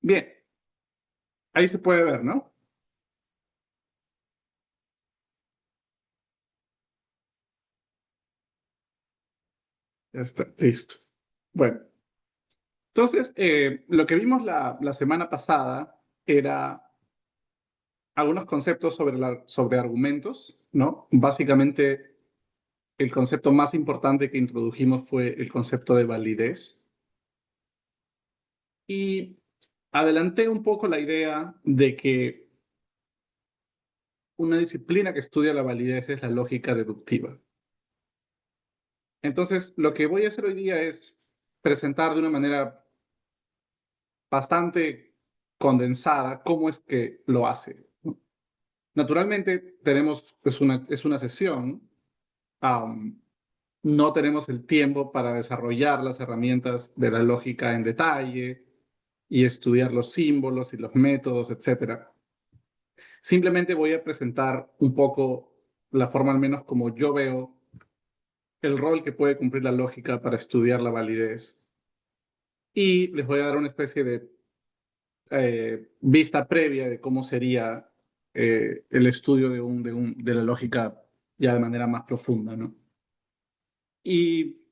Bien, ahí se puede ver, ¿no? Ya está, listo. Bueno, entonces, lo que vimos la semana pasada era algunos conceptos sobre argumentos, ¿no? Básicamente, el concepto más importante que introdujimos fue el concepto de validez. Y adelanté un poco la idea de que una disciplina que estudia la validez es la lógica deductiva. Entonces, lo que voy a hacer hoy día es presentar de una manera bastante condensada cómo es que lo hace. Naturalmente, tenemos, es una sesión, um, no tenemos el tiempo para desarrollar las herramientas de la lógica en detalle y estudiar los símbolos y los métodos, etcétera. Simplemente voy a presentar un poco la forma, al menos como yo veo, el rol que puede cumplir la lógica para estudiar la validez. Y les voy a dar una especie de vista previa de cómo sería el estudio de la lógica ya de manera más profunda, ¿no? Y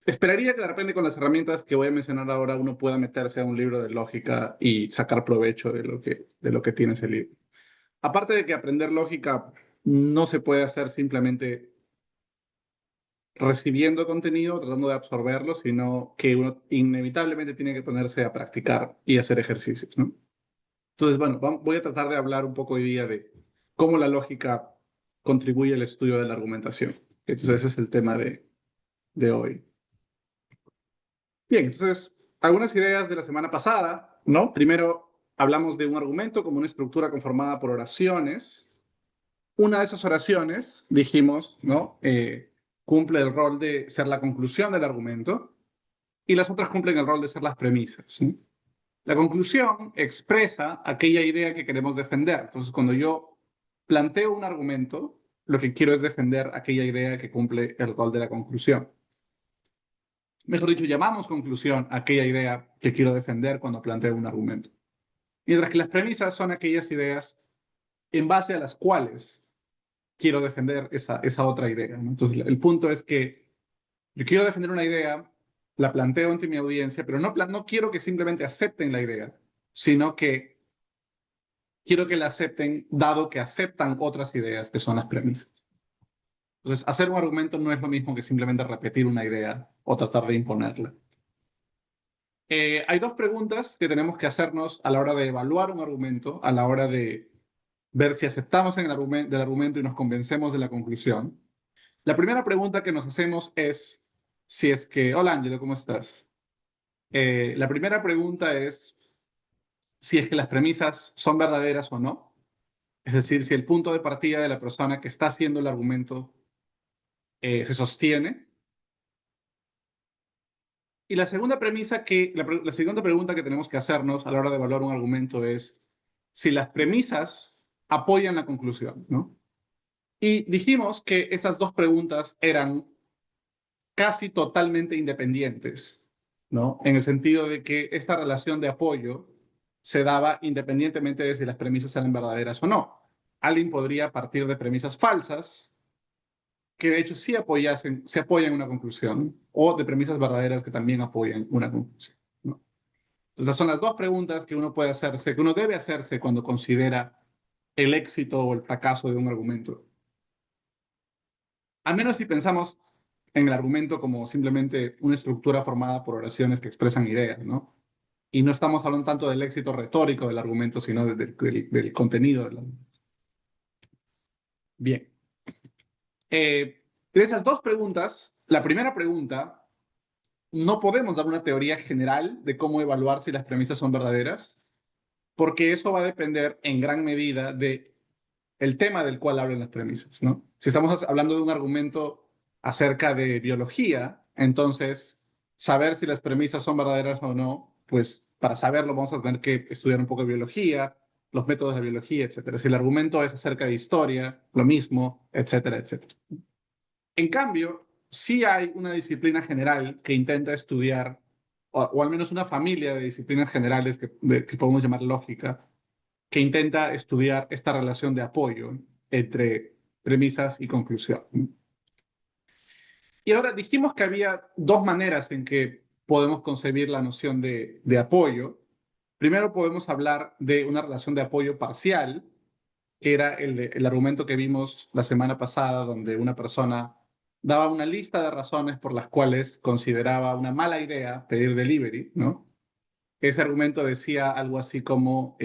esperaría que de repente con las herramientas que voy a mencionar ahora uno pueda meterse a un libro de lógica y sacar provecho de lo que tiene ese libro. Aparte de que aprender lógica no se puede hacer simplemente recibiendo contenido, tratando de absorberlo, sino que uno inevitablemente tiene que ponerse a practicar y hacer ejercicios, ¿no? Entonces, bueno, voy a tratar de hablar un poco hoy día de cómo la lógica contribuye al estudio de la argumentación. Entonces, ese es el tema de hoy. Bien, entonces, algunas ideas de la semana pasada, ¿no? Primero, hablamos de un argumento como una estructura conformada por oraciones. Una de esas oraciones, dijimos, ¿no? Cumple el rol de ser la conclusión del argumento y las otras cumplen el rol de ser las premisas, ¿sí? La conclusión expresa aquella idea que queremos defender. Entonces, cuando yo planteo un argumento, lo que quiero es defender aquella idea que cumple el rol de la conclusión. Mejor dicho, llamamos conclusión a aquella idea que quiero defender cuando planteo un argumento. Mientras que las premisas son aquellas ideas en base a las cuales quiero defender esa otra idea, ¿no? Entonces, el punto es que yo quiero defender una idea, la planteo ante mi audiencia, pero no quiero que simplemente acepten la idea, sino que quiero que la acepten dado que aceptan otras ideas que son las premisas. Entonces, hacer un argumento no es lo mismo que simplemente repetir una idea o tratar de imponerla. Hay dos preguntas que tenemos que hacernos a la hora de evaluar un argumento, a la hora de ver si aceptamos en del argumento y nos convencemos de la conclusión. La primera pregunta que nos hacemos es si es que, hola Ángelo, ¿cómo estás? La primera pregunta es si es que las premisas son verdaderas o no. Es decir, si el punto de partida de la persona que está haciendo el argumento se sostiene. Y la segunda la segunda pregunta que tenemos que hacernos a la hora de evaluar un argumento es si las premisas apoyan la conclusión, ¿no? Y dijimos que esas dos preguntas eran casi totalmente independientes, ¿no? En el sentido de que esta relación de apoyo se daba independientemente de si las premisas eran verdaderas o no. Alguien podría partir de premisas falsas que de hecho se apoyan una conclusión, o de premisas verdaderas que también apoyan una conclusión, ¿no? Entonces, son las dos preguntas que uno puede hacerse, que uno debe hacerse cuando considera el éxito o el fracaso de un argumento. Al menos si pensamos en el argumento como simplemente una estructura formada por oraciones que expresan ideas, ¿no? Y no estamos hablando tanto del éxito retórico del argumento, sino del contenido del argumento. Bien. De esas dos preguntas, la primera pregunta, no podemos dar una teoría general de cómo evaluar si las premisas son verdaderas, porque eso va a depender en gran medida de el tema del cual hablan las premisas, ¿no? Si estamos hablando de un argumento acerca de biología, entonces saber si las premisas son verdaderas o no, pues para saberlo vamos a tener que estudiar un poco de biología, los métodos de biología, etcétera. Si el argumento es acerca de historia, lo mismo, etcétera, etcétera. En cambio, sí hay una disciplina general que intenta estudiar o al menos una familia de disciplinas generales que podemos llamar lógica, que intenta estudiar esta relación de apoyo entre premisas y conclusión. Y ahora dijimos que había dos maneras en que podemos concebir la noción de apoyo. Primero podemos hablar de una relación de apoyo parcial, que era el argumento que vimos la semana pasada, donde una persona daba una lista de razones por las cuales consideraba una mala idea pedir delivery, ¿no? Ese argumento decía algo así como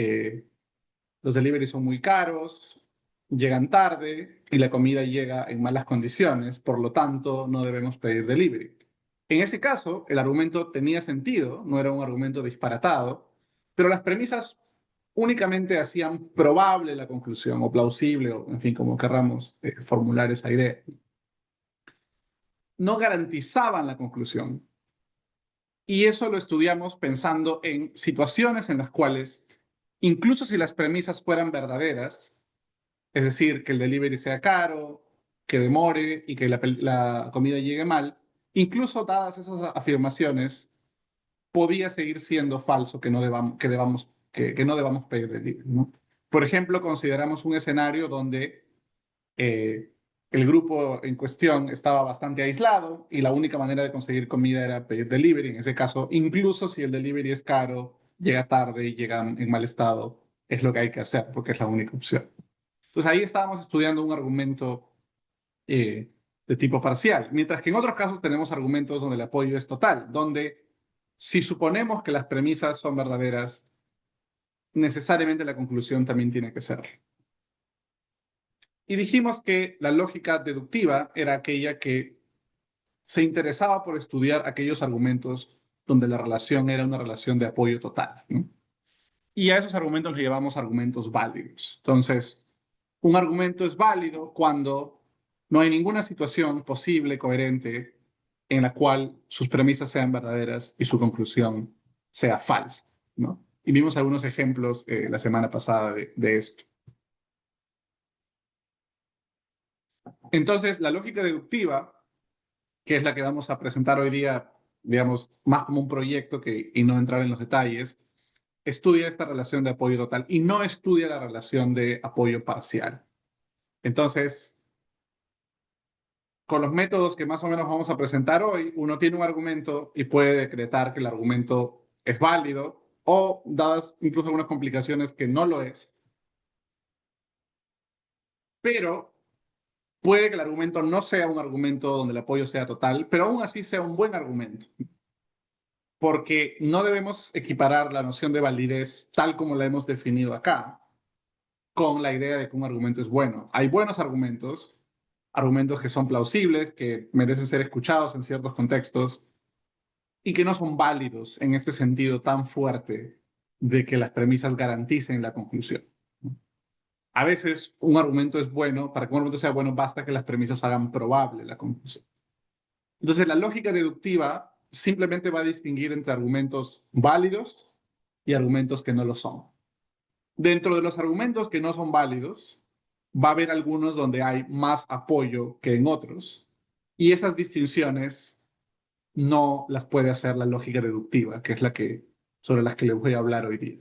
los deliveries son muy caros, llegan tarde y la comida llega en malas condiciones, por lo tanto no debemos pedir delivery. En ese caso, el argumento tenía sentido, no era un argumento disparatado, pero las premisas únicamente hacían probable la conclusión o plausible, o en fin, como querramos formular esa idea. No garantizaban la conclusión. Y eso lo estudiamos pensando en situaciones en las cuales, incluso si las premisas fueran verdaderas, es decir, que el delivery sea caro, que demore y que la comida llegue mal, incluso dadas esas afirmaciones, podía seguir siendo falso que no debamos pedir delivery, ¿no? Por ejemplo, consideramos un escenario donde eh, el grupo en cuestión estaba bastante aislado y la única manera de conseguir comida era pedir delivery. En ese caso, incluso si el delivery es caro, llega tarde y llega en mal estado, es lo que hay que hacer porque es la única opción. Entonces ahí estábamos estudiando un argumento eh, de tipo parcial, mientras que en otros casos tenemos argumentos donde el apoyo es total, donde si suponemos que las premisas son verdaderas, necesariamente la conclusión también tiene que ser. Y dijimos que la lógica deductiva era aquella que se interesaba por estudiar aquellos argumentos donde la relación era una relación de apoyo total, ¿no? Y a esos argumentos les llamamos argumentos válidos. Entonces, un argumento es válido cuando no hay ninguna situación posible, coherente, en la cual sus premisas sean verdaderas y su conclusión sea falsa, ¿no? Y vimos algunos ejemplos la semana pasada de esto. Entonces, la lógica deductiva, que es la que vamos a presentar hoy día, digamos, más como un proyecto y no entrar en los detalles, estudia esta relación de apoyo total y no estudia la relación de apoyo parcial. Entonces, con los métodos que más o menos vamos a presentar hoy, uno tiene un argumento y puede decretar que el argumento es válido o, dadas incluso algunas complicaciones, que no lo es. Pero puede que el argumento no sea un argumento donde el apoyo sea total, pero aún así sea un buen argumento. Porque no debemos equiparar la noción de validez tal como la hemos definido acá con la idea de que un argumento es bueno. Hay buenos argumentos, argumentos que son plausibles, que merecen ser escuchados en ciertos contextos y que no son válidos en este sentido tan fuerte de que las premisas garanticen la conclusión. A veces un argumento es bueno, para que un argumento sea bueno basta que las premisas hagan probable la conclusión. Entonces la lógica deductiva simplemente va a distinguir entre argumentos válidos y argumentos que no lo son. Dentro de los argumentos que no son válidos, va a haber algunos donde hay más apoyo que en otros, y esas distinciones no las puede hacer la lógica deductiva, que es sobre las que les voy a hablar hoy día.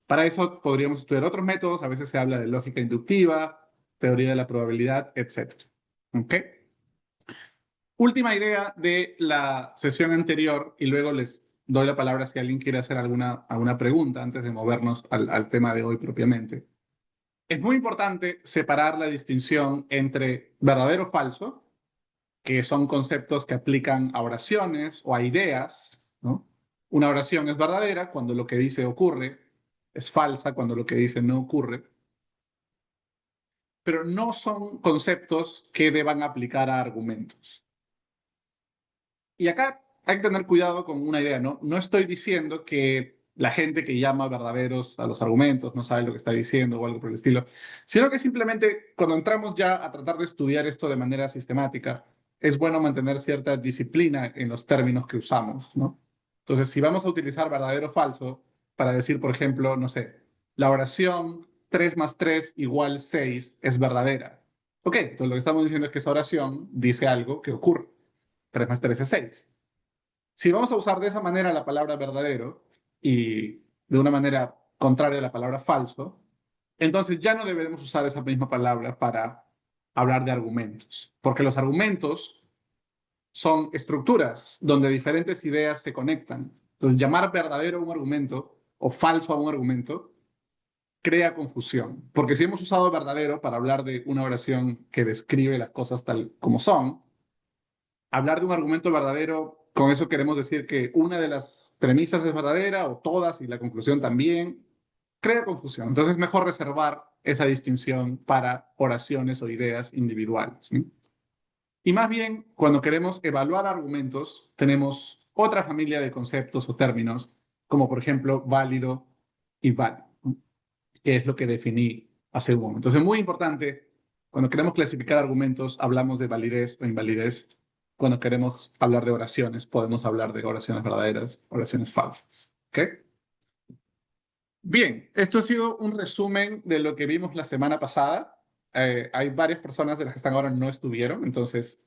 Para eso podríamos estudiar otros métodos, a veces se habla de lógica inductiva, teoría de la probabilidad, etc. ¿Ok? Última idea de la sesión anterior, y luego les doy la palabra si alguien quiere hacer alguna pregunta antes de movernos al tema de hoy propiamente. Es muy importante separar la distinción entre verdadero o falso, que son conceptos que aplican a oraciones o a ideas, ¿no? Una oración es verdadera cuando lo que dice ocurre, es falsa cuando lo que dice no ocurre, pero no son conceptos que deban aplicar a argumentos. Y acá hay que tener cuidado con una idea, ¿no? No estoy diciendo que la gente que llama verdaderos a los argumentos no sabe lo que está diciendo o algo por el estilo, sino que simplemente cuando entramos ya a tratar de estudiar esto de manera sistemática, es bueno mantener cierta disciplina en los términos que usamos, ¿no? Entonces, si vamos a utilizar verdadero o falso para decir, por ejemplo, no sé, la oración 3 más 3 igual 6 es verdadera. Ok, entonces lo que estamos diciendo es que esa oración dice algo que ocurre. 3 más 3 es 6. Si vamos a usar de esa manera la palabra verdadero y de una manera contraria a la palabra falso, entonces ya no debemos usar esa misma palabra para hablar de argumentos, porque los argumentos son estructuras donde diferentes ideas se conectan. Entonces, llamar verdadero a un argumento o falso a un argumento crea confusión, porque si hemos usado verdadero para hablar de una oración que describe las cosas tal como son, hablar de un argumento verdadero, con eso queremos decir que una de las premisas es verdadera o todas y la conclusión también, crea confusión. Entonces es mejor reservar esa distinción para oraciones o ideas individuales, ¿sí? Y más bien, cuando queremos evaluar argumentos, tenemos otra familia de conceptos o términos, como por ejemplo válido y válido, ¿no? Que es lo que definí hace un momento. Entonces, muy importante, cuando queremos clasificar argumentos, hablamos de validez o invalidez. Cuando queremos hablar de oraciones, podemos hablar de oraciones verdaderas, oraciones falsas. ¿Ok? Bien, esto ha sido un resumen de lo que vimos la semana pasada. Hay varias personas de las que están ahora no estuvieron, entonces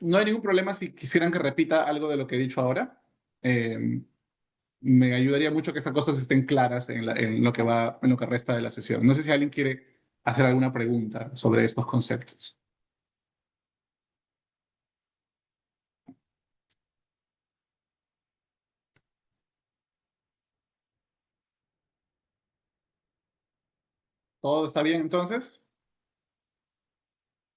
no hay ningún problema si quisieran que repita algo de lo que he dicho ahora. Eh, Me ayudaría mucho que estas cosas estén claras en lo que va, en lo que resta de la sesión. No sé si alguien quiere hacer alguna pregunta sobre estos conceptos. ¿Todo está bien entonces?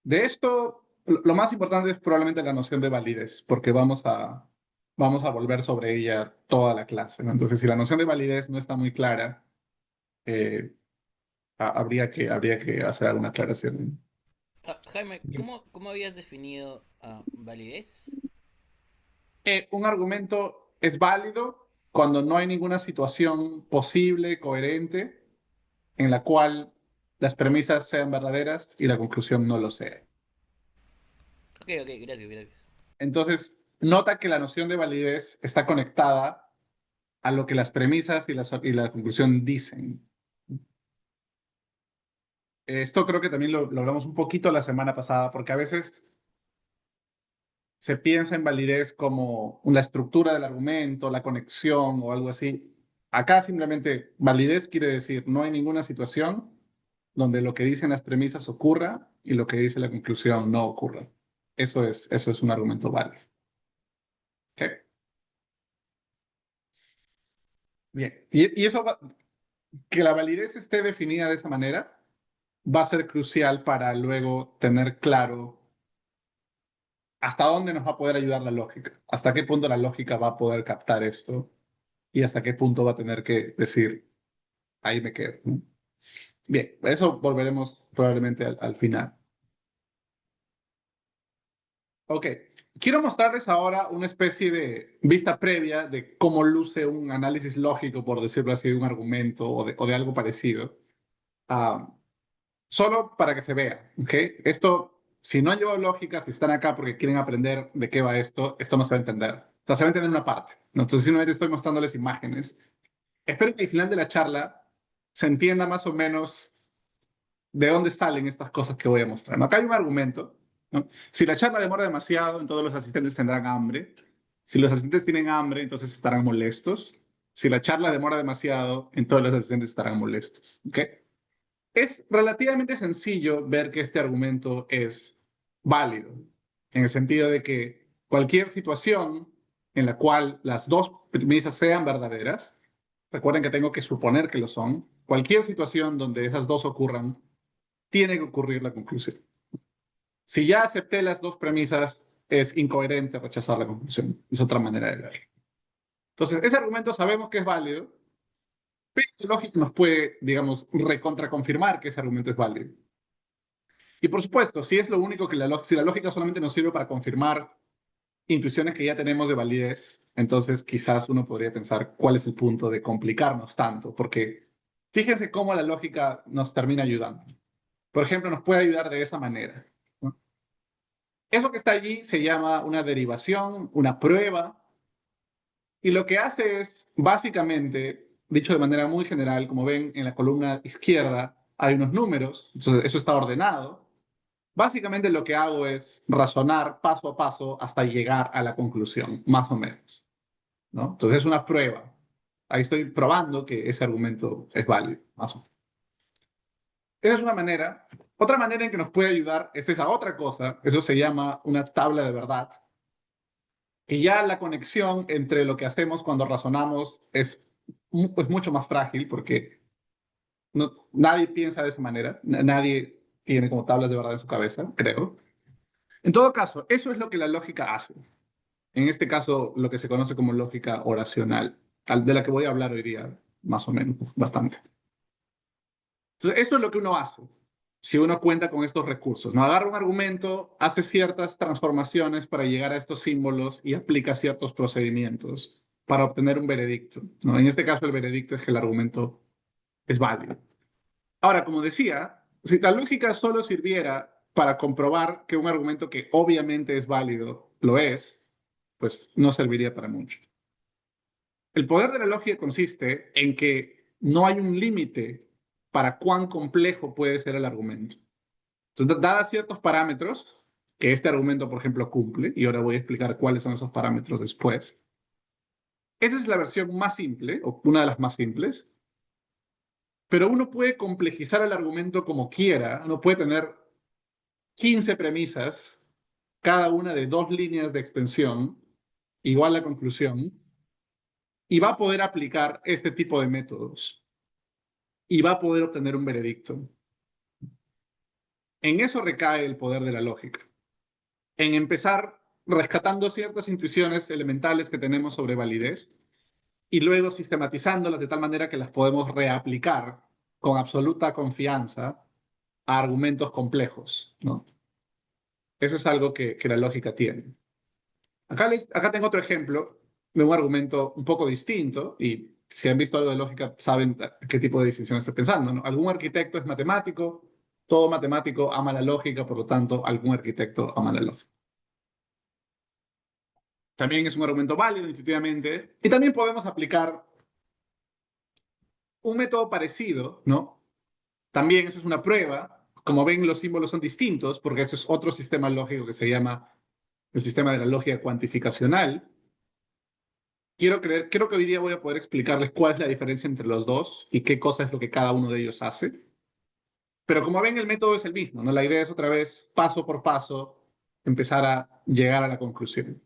De esto, lo más importante es probablemente la noción de validez, porque vamos a volver sobre ella toda la clase, ¿no? Entonces, si la noción de validez no está muy clara, eh, habría que hacer alguna aclaración. Jaime, ¿cómo habías definido validez? Un argumento es válido cuando no hay ninguna situación posible, coherente, en la cual las premisas sean verdaderas y la conclusión no lo sea. Ok, ok, gracias, gracias. Entonces, nota que la noción de validez está conectada a lo que las premisas y la conclusión dicen. Esto creo que también lo hablamos un poquito la semana pasada, porque a veces se piensa en validez como la estructura del argumento, la conexión o algo así. Acá simplemente validez quiere decir no hay ninguna situación donde lo que dicen las premisas ocurra y lo que dice la conclusión no ocurra. Eso es un argumento válido. ¿Ok? Bien. Y eso que la validez esté definida de esa manera va a ser crucial para luego tener claro hasta dónde nos va a poder ayudar la lógica, hasta qué punto la lógica va a poder captar esto y hasta qué punto va a tener que decir, ahí me quedo, ¿no? Bien, a eso volveremos probablemente al final. Ok, quiero mostrarles ahora una especie de vista previa de cómo luce un análisis lógico, por decirlo así, de un argumento o de algo parecido. Ah, Solo para que se vea, ¿ok? Esto, si no han llevado lógica, si están acá porque quieren aprender de qué va esto no se va a entender. O sea, se va a entender una parte, ¿no? Entonces, simplemente estoy mostrándoles imágenes. Espero que al final de la charla se entienda más o menos de dónde salen estas cosas que voy a mostrar, ¿no? Acá hay un argumento, ¿no? Si la charla demora demasiado, entonces los asistentes tendrán hambre. Si los asistentes tienen hambre, entonces estarán molestos. Si la charla demora demasiado, entonces los asistentes estarán molestos, ¿ok? Es relativamente sencillo ver que este argumento es válido, en el sentido de que cualquier situación en la cual las dos premisas sean verdaderas, recuerden que tengo que suponer que lo son, cualquier situación donde esas dos ocurran, tiene que ocurrir la conclusión. Si ya acepté las dos premisas, es incoherente rechazar la conclusión. Es otra manera de verlo. Entonces, ese argumento sabemos que es válido, pero la lógica nos puede, digamos, recontraconfirmar que ese argumento es válido. Y por supuesto, si es lo único que si la lógica solamente nos sirve para confirmar intuiciones que ya tenemos de validez, entonces quizás uno podría pensar cuál es el punto de complicarnos tanto, porque fíjense cómo la lógica nos termina ayudando. Por ejemplo, nos puede ayudar de esa manera, ¿no? Eso que está allí se llama una derivación, una prueba, y lo que hace es, básicamente, dicho de manera muy general, como ven en la columna izquierda, hay unos números, entonces eso está ordenado. Básicamente lo que hago es razonar paso a paso hasta llegar a la conclusión, más o menos, ¿no? Entonces es una prueba. Ahí estoy probando que ese argumento es válido, más o menos. Esa es una manera. Otra manera en que nos puede ayudar es esa otra cosa. Eso se llama una tabla de verdad. Que ya la conexión entre lo que hacemos cuando razonamos es pues, mucho más frágil porque nadie piensa de esa manera. Nadie tiene como tablas de verdad en su cabeza, creo. En todo caso, eso es lo que la lógica hace. En este caso, lo que se conoce como lógica oracional, de la que voy a hablar hoy día, más o menos, bastante. Entonces, esto es lo que uno hace si uno cuenta con estos recursos, ¿no? Agarra un argumento, hace ciertas transformaciones para llegar a estos símbolos y aplica ciertos procedimientos para obtener un veredicto, ¿no? En este caso, el veredicto es que el argumento es válido. Ahora, como decía, si la lógica solo sirviera para comprobar que un argumento que obviamente es válido lo es, pues no serviría para mucho. El poder de la lógica consiste en que no hay un límite para cuán complejo puede ser el argumento. Entonces, dadas ciertos parámetros que este argumento, por ejemplo, cumple, y ahora voy a explicar cuáles son esos parámetros después, esa es la versión más simple, o una de las más simples, pero uno puede complejizar el argumento como quiera, uno puede tener 15 premisas, cada una de 2 líneas de extensión, igual la conclusión, y va a poder aplicar este tipo de métodos, y va a poder obtener un veredicto. En eso recae el poder de la lógica, en empezar rescatando ciertas intuiciones elementales que tenemos sobre validez y luego sistematizándolas de tal manera que las podemos reaplicar con absoluta confianza a argumentos complejos, ¿no? Eso es algo que la lógica tiene. Acá tengo otro ejemplo de un argumento un poco distinto y si han visto algo de lógica saben qué tipo de distinción estoy pensando, ¿no? Algún arquitecto es matemático, todo matemático ama la lógica, por lo tanto, algún arquitecto ama la lógica. También es un argumento válido intuitivamente. Y también podemos aplicar un método parecido, ¿no? También eso es una prueba. Como ven, los símbolos son distintos porque eso es otro sistema lógico que se llama el sistema de la lógica cuantificacional. Creo que hoy día voy a poder explicarles cuál es la diferencia entre los dos y qué cosa es lo que cada uno de ellos hace. Pero como ven, el método es el mismo, ¿no? La idea es otra vez, paso por paso, empezar a llegar a la conclusión.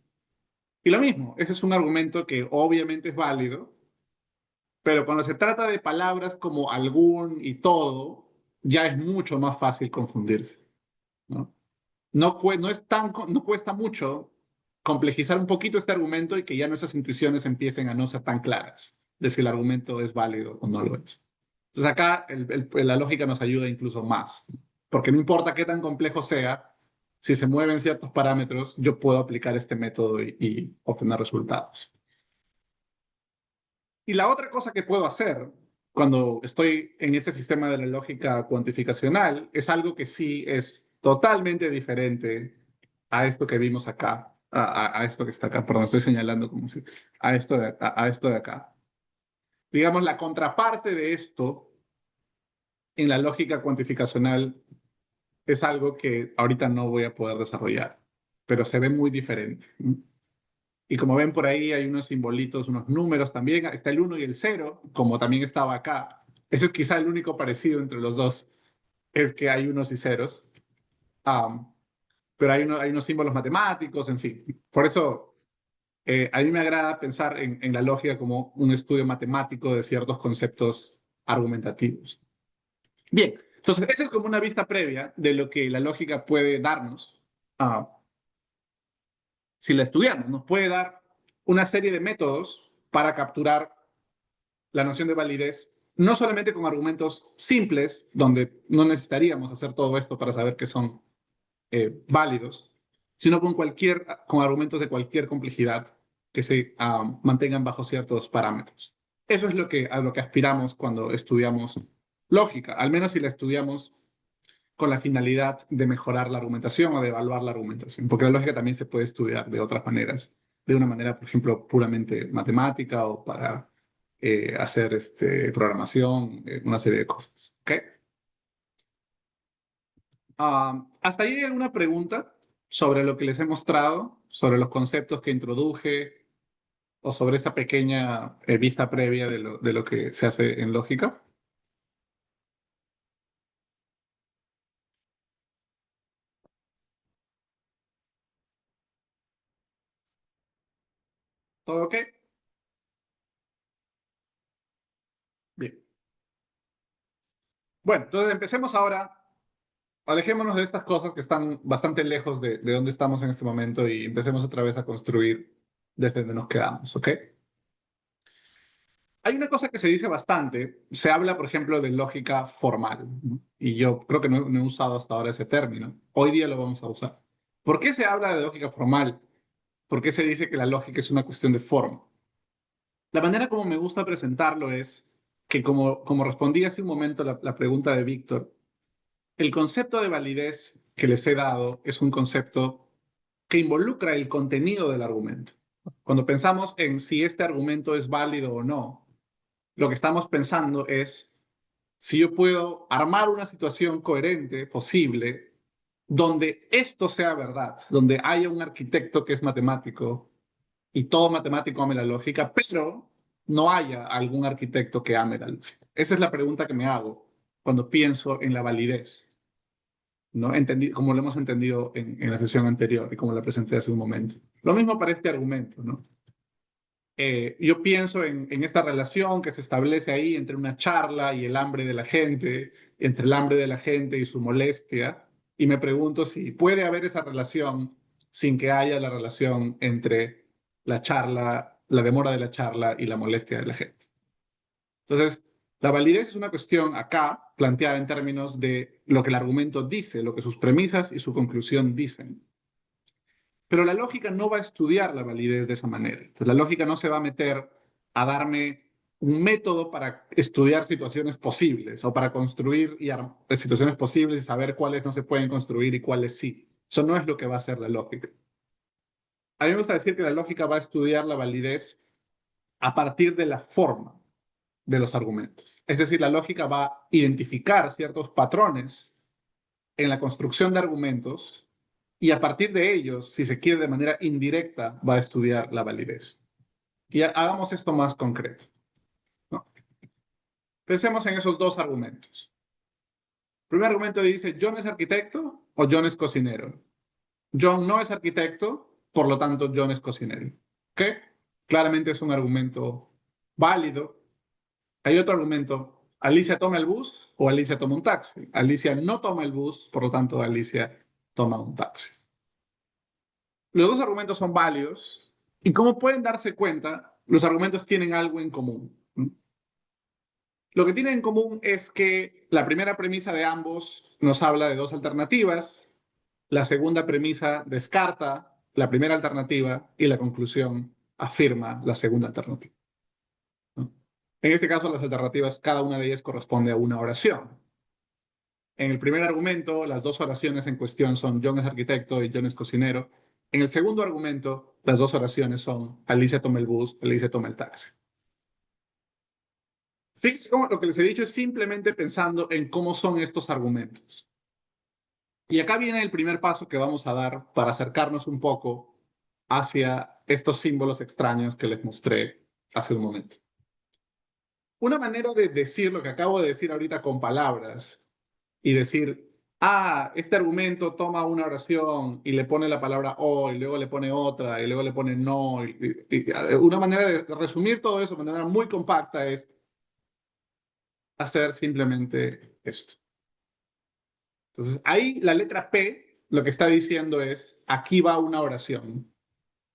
Y lo mismo, ese es un argumento que obviamente es válido, pero cuando se trata de palabras como algún y todo, ya es mucho más fácil confundirse, ¿no? No cuesta mucho complejizar un poquito este argumento y que ya nuestras intuiciones empiecen a no ser tan claras de si el argumento es válido o no lo es. Entonces acá la lógica nos ayuda incluso más, porque no importa qué tan complejo sea, si se mueven ciertos parámetros, yo puedo aplicar este método y obtener resultados. Y la otra cosa que puedo hacer cuando estoy en ese sistema de la lógica cuantificacional es algo que sí es totalmente diferente a esto que vimos acá, a esto que está acá, perdón, estoy señalando como si, a esto de acá. Digamos, la contraparte de esto en la lógica cuantificacional es algo que ahorita no voy a poder desarrollar, pero se ve muy diferente. Y como ven por ahí hay unos simbolitos, unos números también. Está el 1 y el 0, como también estaba acá. Ese es quizá el único parecido entre los dos, es que hay unos y ceros. Um, pero hay unos símbolos matemáticos, en fin. Por eso a mí me agrada pensar en la lógica como un estudio matemático de ciertos conceptos argumentativos. Bien, entonces esa es como una vista previa de lo que la lógica puede darnos. Uh, si la estudiamos, nos puede dar una serie de métodos para capturar la noción de validez, no solamente con argumentos simples, donde no necesitaríamos hacer todo esto para saber que son válidos, sino con argumentos de cualquier complejidad que se mantengan bajo ciertos parámetros. Eso es a lo que aspiramos cuando estudiamos lógica, al menos si la estudiamos con la finalidad de mejorar la argumentación o de evaluar la argumentación, porque la lógica también se puede estudiar de otras maneras, de una manera, por ejemplo, puramente matemática o para hacer programación, una serie de cosas. ¿Okay? ¿Hasta ahí hay alguna pregunta sobre lo que les he mostrado, sobre los conceptos que introduje o sobre esta pequeña vista previa de lo que se hace en lógica? ¿Todo ok? Bien. Bueno, entonces empecemos ahora. Alejémonos de estas cosas que están bastante lejos de donde estamos en este momento y empecemos otra vez a construir desde donde nos quedamos, ¿ok? Hay una cosa que se dice bastante, se habla, por ejemplo, de lógica formal, ¿no? Y yo creo que no he usado hasta ahora ese término. Hoy día lo vamos a usar. ¿Por qué se habla de lógica formal? ¿Por qué se dice que la lógica es una cuestión de forma? La manera como me gusta presentarlo es que, como respondí hace un momento la pregunta de Víctor, el concepto de validez que les he dado es un concepto que involucra el contenido del argumento. Cuando pensamos en si este argumento es válido o no, lo que estamos pensando es si yo puedo armar una situación coherente, posible, donde esto sea verdad, donde haya un arquitecto que es matemático y todo matemático ame la lógica, pero no haya algún arquitecto que ame la lógica. Esa es la pregunta que me hago cuando pienso en la validez, ¿no? Como lo hemos entendido en la sesión anterior y como la presenté hace un momento. Lo mismo para este argumento, ¿no? Yo pienso en esta relación que se establece ahí entre una charla y el hambre de la gente, entre el hambre de la gente y su molestia, y me pregunto si puede haber esa relación sin que haya la relación entre la charla, la demora de la charla y la molestia de la gente. Entonces, la validez es una cuestión acá planteada en términos de lo que el argumento dice, lo que sus premisas y su conclusión dicen. Pero la lógica no va a estudiar la validez de esa manera. Entonces, la lógica no se va a meter a darme un método para estudiar situaciones posibles o para construir situaciones posibles y saber cuáles no se pueden construir y cuáles sí. Eso no es lo que va a hacer la lógica. A mí me gusta decir que la lógica va a estudiar la validez a partir de la forma de los argumentos. Es decir, la lógica va a identificar ciertos patrones en la construcción de argumentos y a partir de ellos, si se quiere de manera indirecta, va a estudiar la validez. Y hagamos esto más concreto, ¿no? Pensemos en esos dos argumentos. El primer argumento dice, John es arquitecto o John es cocinero. John no es arquitecto, por lo tanto John es cocinero. ¿Ok? Claramente es un argumento válido. Hay otro argumento, Alicia toma el bus o Alicia toma un taxi. Alicia no toma el bus, por lo tanto Alicia toma un taxi. Los dos argumentos son válidos y como pueden darse cuenta, los argumentos tienen algo en común. Lo que tienen en común es que la primera premisa de ambos nos habla de dos alternativas, la segunda premisa descarta la primera alternativa y la conclusión afirma la segunda alternativa, ¿no? En este caso, las alternativas, cada una de ellas corresponde a una oración. En el primer argumento, las dos oraciones en cuestión son John es arquitecto y John es cocinero. En el segundo argumento, las dos oraciones son Alicia toma el bus, Alicia toma el taxi. Fíjense cómo lo que les he dicho es simplemente pensando en cómo son estos argumentos. Y acá viene el primer paso que vamos a dar para acercarnos un poco hacia estos símbolos extraños que les mostré hace un momento. Una manera de decir lo que acabo de decir ahorita con palabras y decir, este argumento toma una oración y le pone la palabra o y luego le pone otra y luego le pone no. Una manera de resumir todo eso de manera muy compacta es hacer simplemente esto. Entonces, ahí la letra P lo que está diciendo es, aquí va una oración.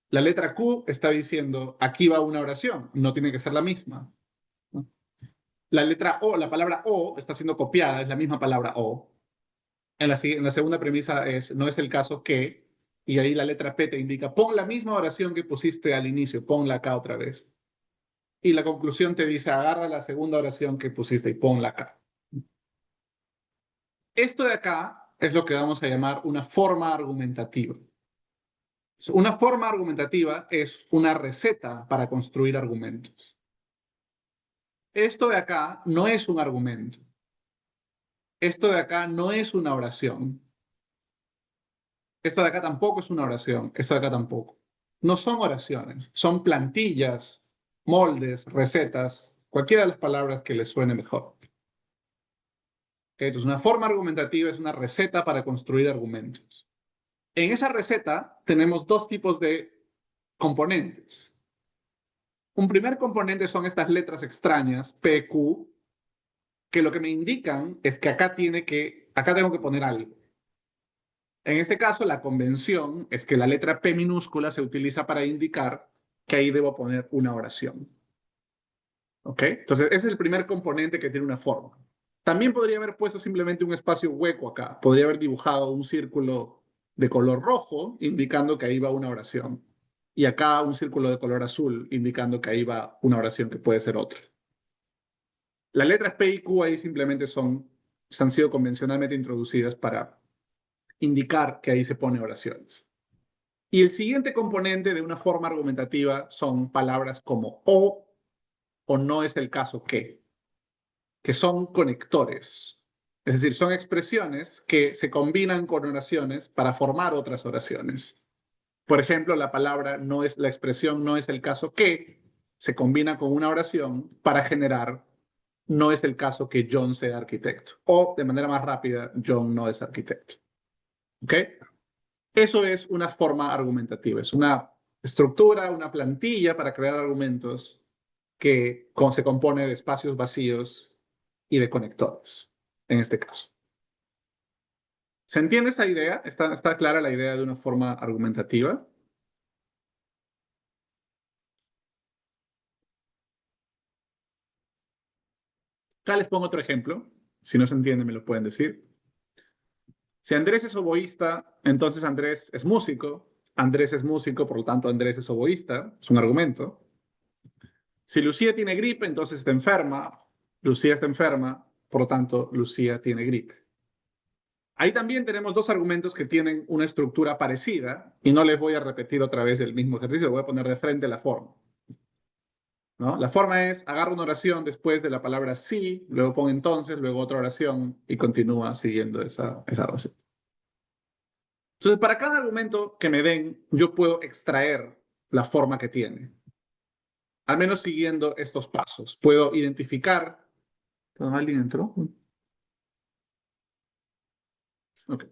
La letra Q está diciendo, aquí va una oración. No tiene que ser la misma, ¿no? La letra O, la palabra O está siendo copiada, es la misma palabra O. En la segunda premisa es, no es el caso que, y ahí la letra P te indica, pon la misma oración que pusiste al inicio, ponla acá otra vez. Y la conclusión te dice, agarra la segunda oración que pusiste y ponla acá. Esto de acá es lo que vamos a llamar una forma argumentativa. Una forma argumentativa es una receta para construir argumentos. Esto de acá no es un argumento. Esto de acá no es una oración. Esto de acá tampoco es una oración, esto de acá tampoco. No son oraciones, son plantillas, moldes, recetas, cualquiera de las palabras que les suene mejor. Entonces, una forma argumentativa es una receta para construir argumentos. En esa receta tenemos dos tipos de componentes. Un primer componente son estas letras extrañas, P, Q, que lo que me indican es que acá tengo que poner algo. En este caso, la convención es que la letra P minúscula se utiliza para indicar que ahí debo poner una oración. ¿Ok? Entonces, ese es el primer componente que tiene una forma. También podría haber puesto simplemente un espacio hueco acá. Podría haber dibujado un círculo de color rojo, indicando que ahí va una oración. Y acá un círculo de color azul, indicando que ahí va una oración que puede ser otra. Las letras P y Q ahí simplemente han sido convencionalmente introducidas para indicar que ahí se pone oraciones. Y el siguiente componente de una forma argumentativa son palabras como o no es el caso que son conectores. Es decir, son expresiones que se combinan con oraciones para formar otras oraciones. Por ejemplo, la expresión no es el caso que se combina con una oración para generar no es el caso que John sea arquitecto. O de manera más rápida, John no es arquitecto. ¿Ok? Eso es una forma argumentativa, es una estructura, una plantilla para crear argumentos que se compone de espacios vacíos y de conectores, en este caso. ¿Se entiende esa idea? ¿Está clara la idea de una forma argumentativa? Acá les pongo otro ejemplo. Si no se entiende, me lo pueden decir. Si Andrés es oboísta, entonces Andrés es músico. Andrés es músico, por lo tanto Andrés es oboísta. Es un argumento. Si Lucía tiene gripe, entonces está enferma. Lucía está enferma, por lo tanto Lucía tiene gripe. Ahí también tenemos dos argumentos que tienen una estructura parecida y no les voy a repetir otra vez el mismo ejercicio, voy a poner de frente la forma. ¿No? La forma es, agarro una oración después de la palabra sí, luego pongo entonces, luego otra oración y continúa siguiendo esa receta. Entonces, para cada argumento que me den, yo puedo extraer la forma que tiene. Al menos siguiendo estos pasos. Puedo identificar... ¿Alguien entró? Ok.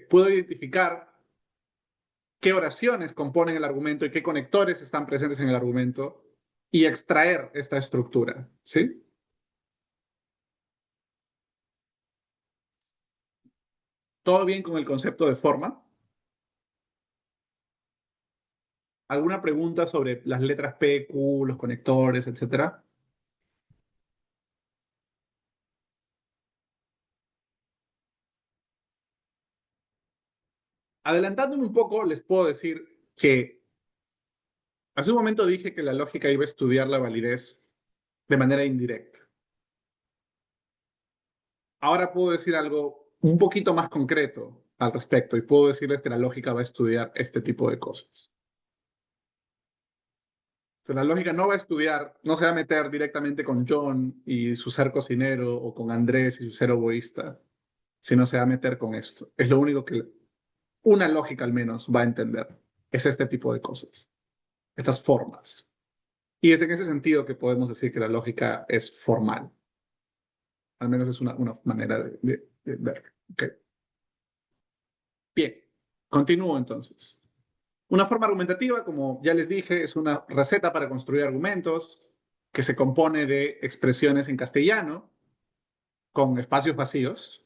Puedo identificar qué oraciones componen el argumento y qué conectores están presentes en el argumento y extraer esta estructura. ¿Sí? ¿Todo bien con el concepto de forma? ¿Alguna pregunta sobre las letras P, Q, los conectores, etcétera? Adelantándome un poco, les puedo decir que hace un momento dije que la lógica iba a estudiar la validez de manera indirecta. Ahora puedo decir algo un poquito más concreto al respecto y puedo decirles que la lógica va a estudiar este tipo de cosas. Entonces, la lógica no va a estudiar, no se va a meter directamente con John y su ser cocinero o con Andrés y su ser oboísta, sino se va a meter con esto. Es lo único que una lógica al menos va a entender. Es este tipo de cosas, estas formas. Y es en ese sentido que podemos decir que la lógica es formal. Al menos es una manera de ver. Okay. Bien, continúo entonces. Una forma argumentativa, como ya les dije, es una receta para construir argumentos que se compone de expresiones en castellano con espacios vacíos.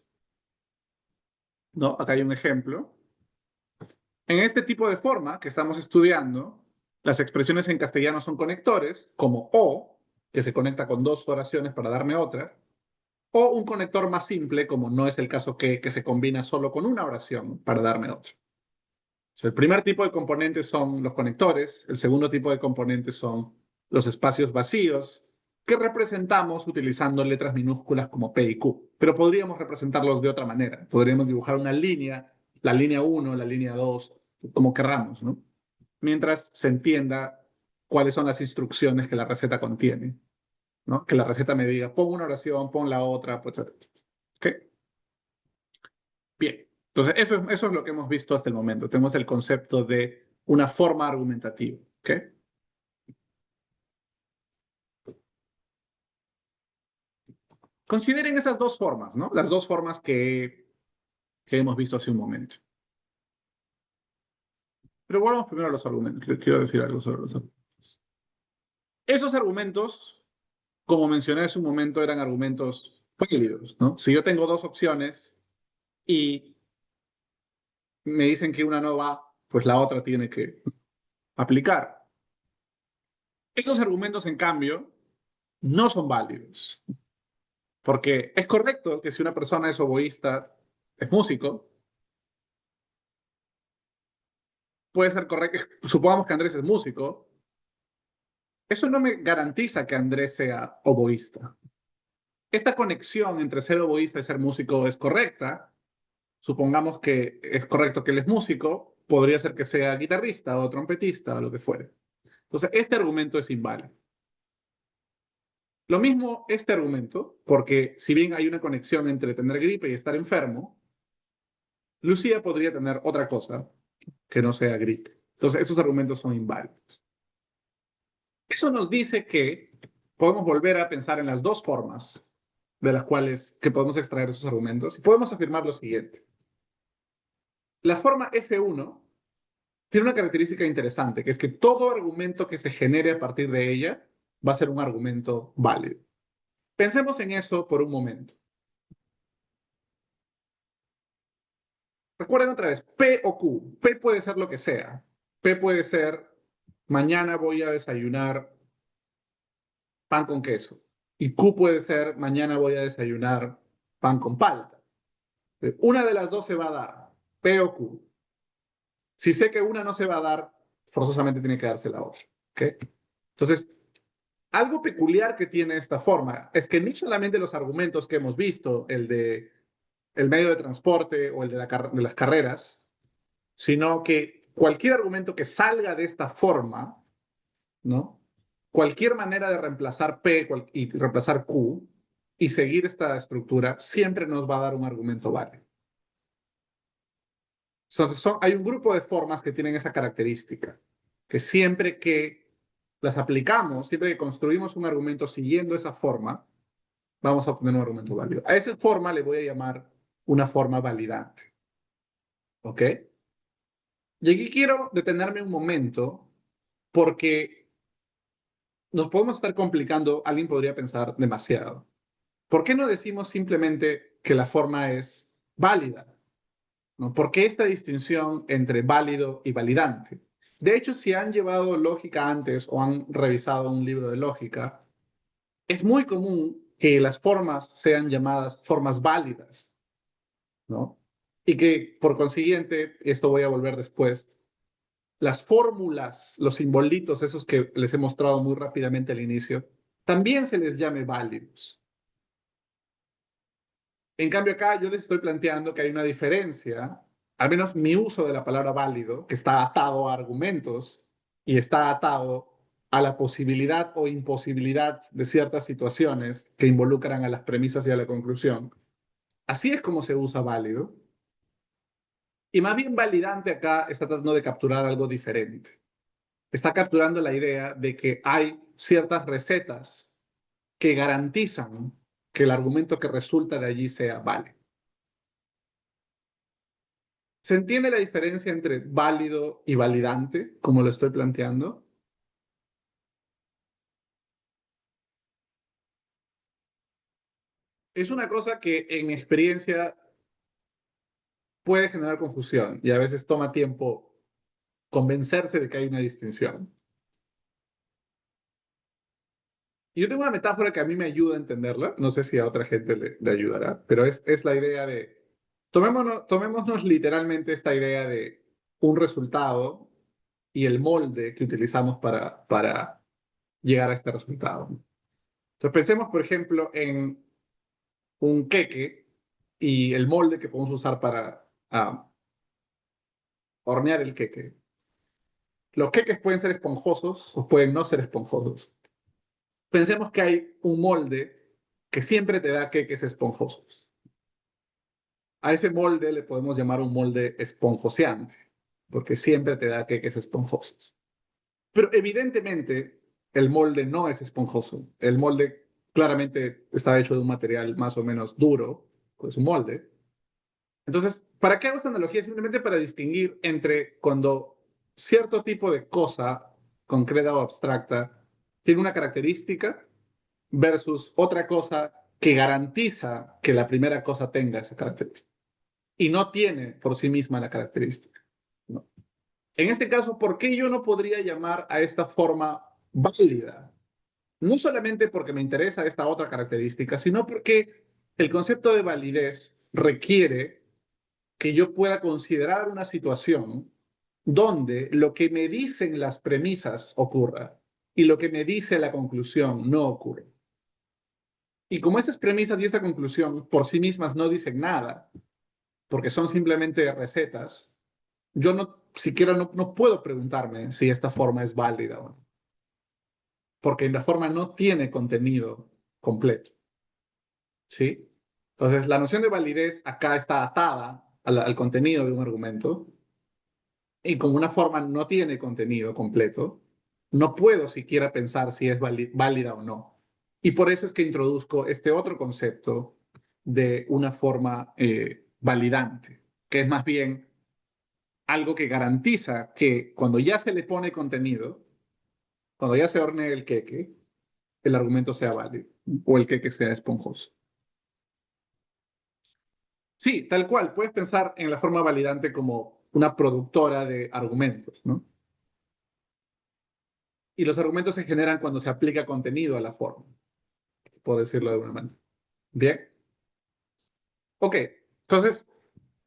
¿No? Acá hay un ejemplo. En este tipo de forma que estamos estudiando, las expresiones en castellano son conectores, como o, que se conecta con dos oraciones para darme otra, o un conector más simple, como no es el caso que se combina solo con una oración para darme otra. El primer tipo de componentes son los conectores, el segundo tipo de componentes son los espacios vacíos, que representamos utilizando letras minúsculas como P y Q, pero podríamos representarlos de otra manera. Podríamos dibujar una línea, la línea 1, la línea 2, como querramos, ¿no? Mientras se entienda cuáles son las instrucciones que la receta contiene, ¿no? Que la receta me diga, pon una oración, pon la otra, pues, etc. ¿Ok? Bien. Entonces, eso es lo que hemos visto hasta el momento. Tenemos el concepto de una forma argumentativa. ¿Ok? Consideren esas dos formas, ¿no? Las dos formas que hemos visto hace un momento. Pero volvamos primero a los argumentos. Quiero decir algo sobre los argumentos. Esos argumentos, como mencioné hace un momento, eran argumentos válidos, ¿no? Si yo tengo dos opciones y me dicen que una no va, pues la otra tiene que aplicar. Esos argumentos, en cambio, no son válidos. Porque es correcto que si una persona es oboísta, es músico, puede ser correcto, supongamos que Andrés es músico, eso no me garantiza que Andrés sea oboísta. Esta conexión entre ser oboísta y ser músico es correcta. Supongamos que es correcto que él es músico, podría ser que sea guitarrista o trompetista o lo que fuere. Entonces, este argumento es inválido. Lo mismo este argumento, porque si bien hay una conexión entre tener gripe y estar enfermo, Lucía podría tener otra cosa que no sea gripe. Entonces, estos argumentos son inválidos. Eso nos dice que podemos volver a pensar en las dos formas de las cuales que podemos extraer esos argumentos y podemos afirmar lo siguiente. La forma F1 tiene una característica interesante, que es que todo argumento que se genere a partir de ella va a ser un argumento válido. Pensemos en eso por un momento. Recuerden otra vez, P o Q. P puede ser lo que sea. P puede ser, mañana voy a desayunar pan con queso. Y Q puede ser, mañana voy a desayunar pan con palta. Una de las dos se va a dar, P o Q. Si sé que una no se va a dar, forzosamente tiene que darse la otra. ¿Okay? Entonces, algo peculiar que tiene esta forma es que no solamente los argumentos que hemos visto, el de el medio de transporte o el de las carreras, sino que cualquier argumento que salga de esta forma, ¿no? Cualquier manera de reemplazar P y reemplazar Q y seguir esta estructura siempre nos va a dar un argumento válido. Entonces, hay un grupo de formas que tienen esa característica, que siempre que las aplicamos, siempre que construimos un argumento siguiendo esa forma, vamos a obtener un argumento válido. A esa forma le voy a llamar una forma validante. ¿Ok? Y aquí quiero detenerme un momento porque nos podemos estar complicando, alguien podría pensar demasiado. ¿Por qué no decimos simplemente que la forma es válida? ¿No? ¿Por qué esta distinción entre válido y validante? De hecho, si han llevado lógica antes o han revisado un libro de lógica, es muy común que las formas sean llamadas formas válidas, ¿no? Y que por consiguiente, esto voy a volver después, las fórmulas, los simbolitos, esos que les he mostrado muy rápidamente al inicio, también se les llame válidos. En cambio, acá yo les estoy planteando que hay una diferencia, al menos mi uso de la palabra válido, que está atado a argumentos y está atado a la posibilidad o imposibilidad de ciertas situaciones que involucran a las premisas y a la conclusión. Así es como se usa válido. Y más bien validante acá está tratando de capturar algo diferente. Está capturando la idea de que hay ciertas recetas que garantizan que el argumento que resulta de allí sea válido. ¿Se entiende la diferencia entre válido y validante, como lo estoy planteando? Es una cosa que en experiencia puede generar confusión y a veces toma tiempo convencerse de que hay una distinción. Y yo tengo una metáfora que a mí me ayuda a entenderla, no sé si a otra gente le ayudará, pero es la idea de, tomémonos literalmente esta idea de un resultado y el molde que utilizamos para llegar a este resultado. Entonces pensemos, por ejemplo, en un queque y el molde que podemos usar para hornear el queque. Los queques pueden ser esponjosos o pueden no ser esponjosos. Pensemos que hay un molde que siempre te da queques esponjosos. A ese molde le podemos llamar un molde esponjoseante, porque siempre te da queques esponjosos. Pero evidentemente el molde no es esponjoso. El molde claramente está hecho de un material más o menos duro, pues un molde. Entonces, ¿para qué hago esta analogía? Simplemente para distinguir entre cuando cierto tipo de cosa, concreta o abstracta, tiene una característica versus otra cosa que garantiza que la primera cosa tenga esa característica y no tiene por sí misma la característica, ¿no? En este caso, ¿por qué yo no podría llamar a esta forma válida? No solamente porque me interesa esta otra característica, sino porque el concepto de validez requiere que yo pueda considerar una situación donde lo que me dicen las premisas ocurra y lo que me dice la conclusión no ocurre. Y como esas premisas y esta conclusión por sí mismas no dicen nada, porque son simplemente recetas, yo no siquiera no puedo preguntarme si esta forma es válida o no, porque la forma no tiene contenido completo, ¿sí? Entonces, la noción de validez acá está atada al contenido de un argumento y como una forma no tiene contenido completo, no puedo siquiera pensar si es válida o no. Y por eso es que introduzco este otro concepto de una forma validante, que es más bien algo que garantiza que cuando ya se le pone contenido, cuando ya se hornea el queque, el argumento sea válido o el queque sea esponjoso. Sí, tal cual, puedes pensar en la forma validante como una productora de argumentos, ¿no? Y los argumentos se generan cuando se aplica contenido a la forma, por decirlo de alguna manera. Bien. Ok, entonces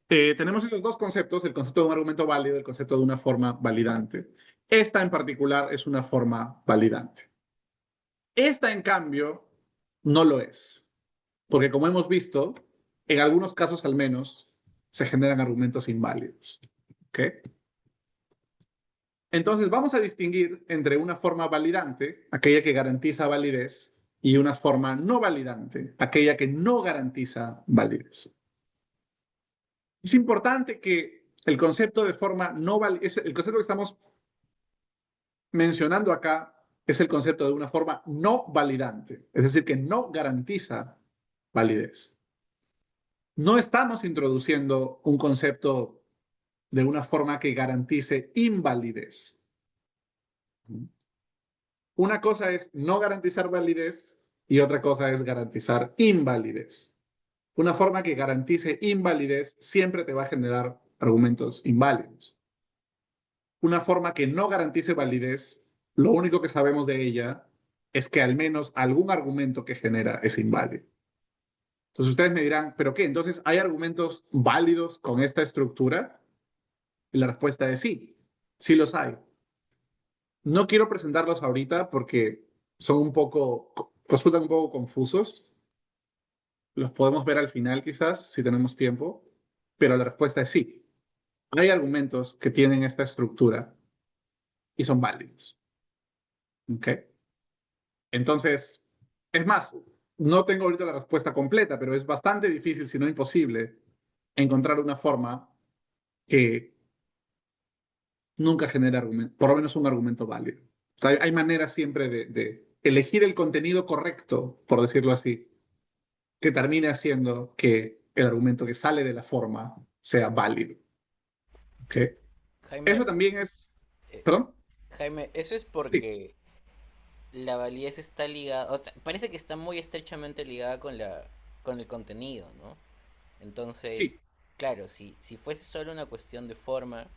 tenemos esos dos conceptos, el concepto de un argumento válido y el concepto de una forma validante. Esta en particular es una forma validante. Esta, en cambio, no lo es, porque como hemos visto, en algunos casos al menos, se generan argumentos inválidos. ¿Ok? Entonces vamos a distinguir entre una forma validante, aquella que garantiza validez, y una forma no validante, aquella que no garantiza validez. Es importante que el concepto de forma no validez, el concepto que estamos mencionando acá es el concepto de una forma no validante, es decir, que no garantiza validez. No estamos introduciendo un concepto de una forma que garantice invalidez. Una cosa es no garantizar validez y otra cosa es garantizar invalidez. Una forma que garantice invalidez siempre te va a generar argumentos inválidos. Una forma que no garantice validez, lo único que sabemos de ella es que al menos algún argumento que genera es inválido. Entonces ustedes me dirán, ¿pero qué? Entonces, ¿hay argumentos válidos con esta estructura? Y la respuesta es sí, sí los hay. No quiero presentarlos ahorita porque son resultan un poco confusos. Los podemos ver al final quizás, si tenemos tiempo, pero la respuesta es sí. Hay argumentos que tienen esta estructura y son válidos. ¿Ok? Entonces, es más, no tengo ahorita la respuesta completa, pero es bastante difícil, si no imposible, encontrar una forma que nunca genere argumento, por lo menos un argumento válido. O sea, hay maneras siempre de elegir el contenido correcto, por decirlo así, que termine haciendo que el argumento que sale de la forma sea válido. ¿Ok? Jaime, Eso también es... eh, ¿Perdón? Jaime, eso es Sí, porque la validez está ligada, o sea, parece que está muy estrechamente ligada con el contenido, ¿no? Entonces, sí, claro, si fuese solo una cuestión de forma,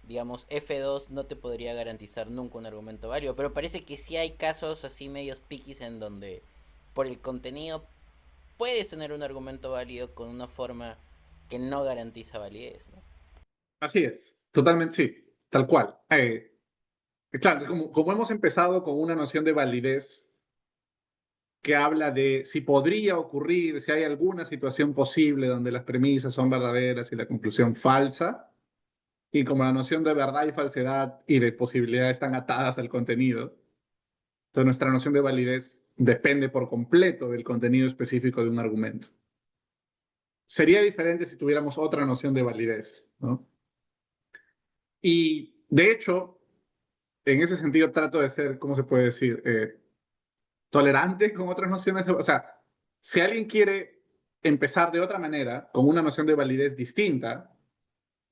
digamos, F2 no te podría garantizar nunca un argumento válido, pero parece que sí hay casos así medios piquis en donde por el contenido puedes tener un argumento válido con una forma que no garantiza validez, ¿no? así es. Totalmente, sí, tal cual. Claro, como hemos empezado con una noción de validez que habla de si podría ocurrir, si hay alguna situación posible donde las premisas son verdaderas y la conclusión falsa, y como la noción de verdad y falsedad y de posibilidad están atadas al contenido, entonces nuestra noción de validez depende por completo del contenido específico de un argumento. sería diferente si tuviéramos otra noción de validez, ¿no? Y de hecho, en ese sentido trato de ser, ¿cómo se puede decir? Tolerante con otras nociones. O sea, si alguien quiere empezar de otra manera, con una noción de validez distinta,